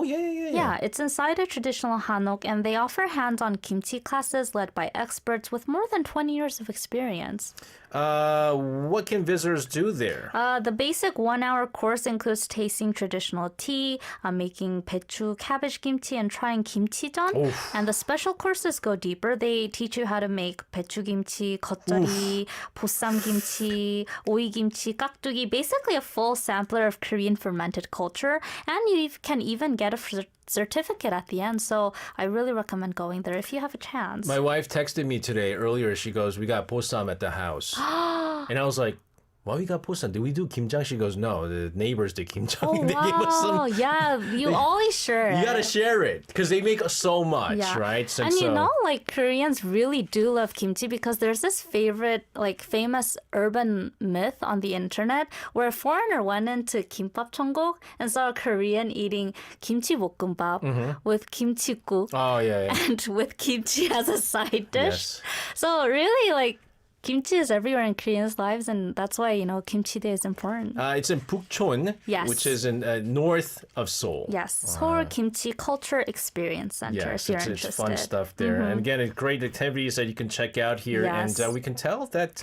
Yeah. Yeah, it's inside a traditional hanok, and they offer hands-on kimchi classes led by experts with more than 20 years of experience. What can visitors do there? The basic 1-hour course includes tasting traditional tea, making 배추 cabbage kimchi, and trying kimchijeon. And the special courses go deeper. They teach you how to make 배추 kimchi, 겉절이, 보쌈 kimchi, 오이 kimchi, 깍두기, basically a full sampler of Korean fermented culture. And you can even get a certificate at the end. So I really recommend going there if you have a chance. My wife texted me today earlier. She goes, "We got posam at the house," and I was like, Why we got post on? Did we do kimjang? She goes, no, the neighbors did kimjang. Oh, They gave us wow. some. Yeah, you always share it. You gotta share it because they make so much, Yeah. right? And you know, like Koreans really do love kimchi because there's this famous urban myth on the internet where a foreigner went into kimbap 천국 and saw a Korean eating kimchi 볶음밥 with kimchi-guk Oh yeah. and with kimchi as a side dish. Yes. So really, like, kimchi is everywhere in Koreans' lives, and that's why, Kimchi Day is important. It's in Bukchon, Yes. which is in north of Seoul. Yes, Seoul Kimchi Culture Experience Center, Yes, if you're it's interested. fun stuff there. And again, it's great activities that you can check out here. Yes. And we can tell that,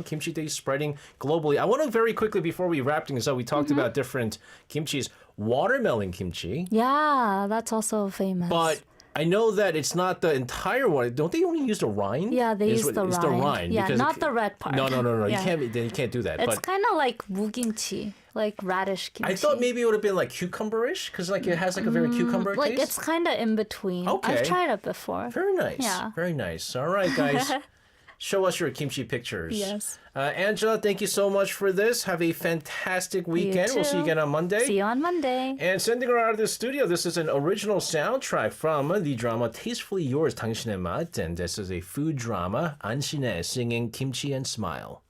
Kimchi Day is spreading globally. I want to very quickly, before we wrap things up, we talked about different kimchis. Watermelon kimchi. Yeah, that's also famous. But I know that it's not the entire one. Don't they only use the rind? Yeah, they use the it's rind. the rind. Yeah, because not the red part. No. Yeah. You can't do that. It's But kind of like mugimchi, like radish kimchi. I thought maybe it would have been like cucumber-ish because like it has like a very cucumber like taste. it's kind of in between. Okay. I've tried it before. Very nice. Yeah. Very nice. All right, guys. Show us your kimchi pictures. Yes. Angela, thank you so much for this. Have a fantastic weekend. We'll see you too. again on Monday. See you on Monday. And sending her out of the studio, this is an original soundtrack from the drama Tastefully Yours, 당신의 맛. And this is a food drama, 안신혜 singing Kimchi and Smile.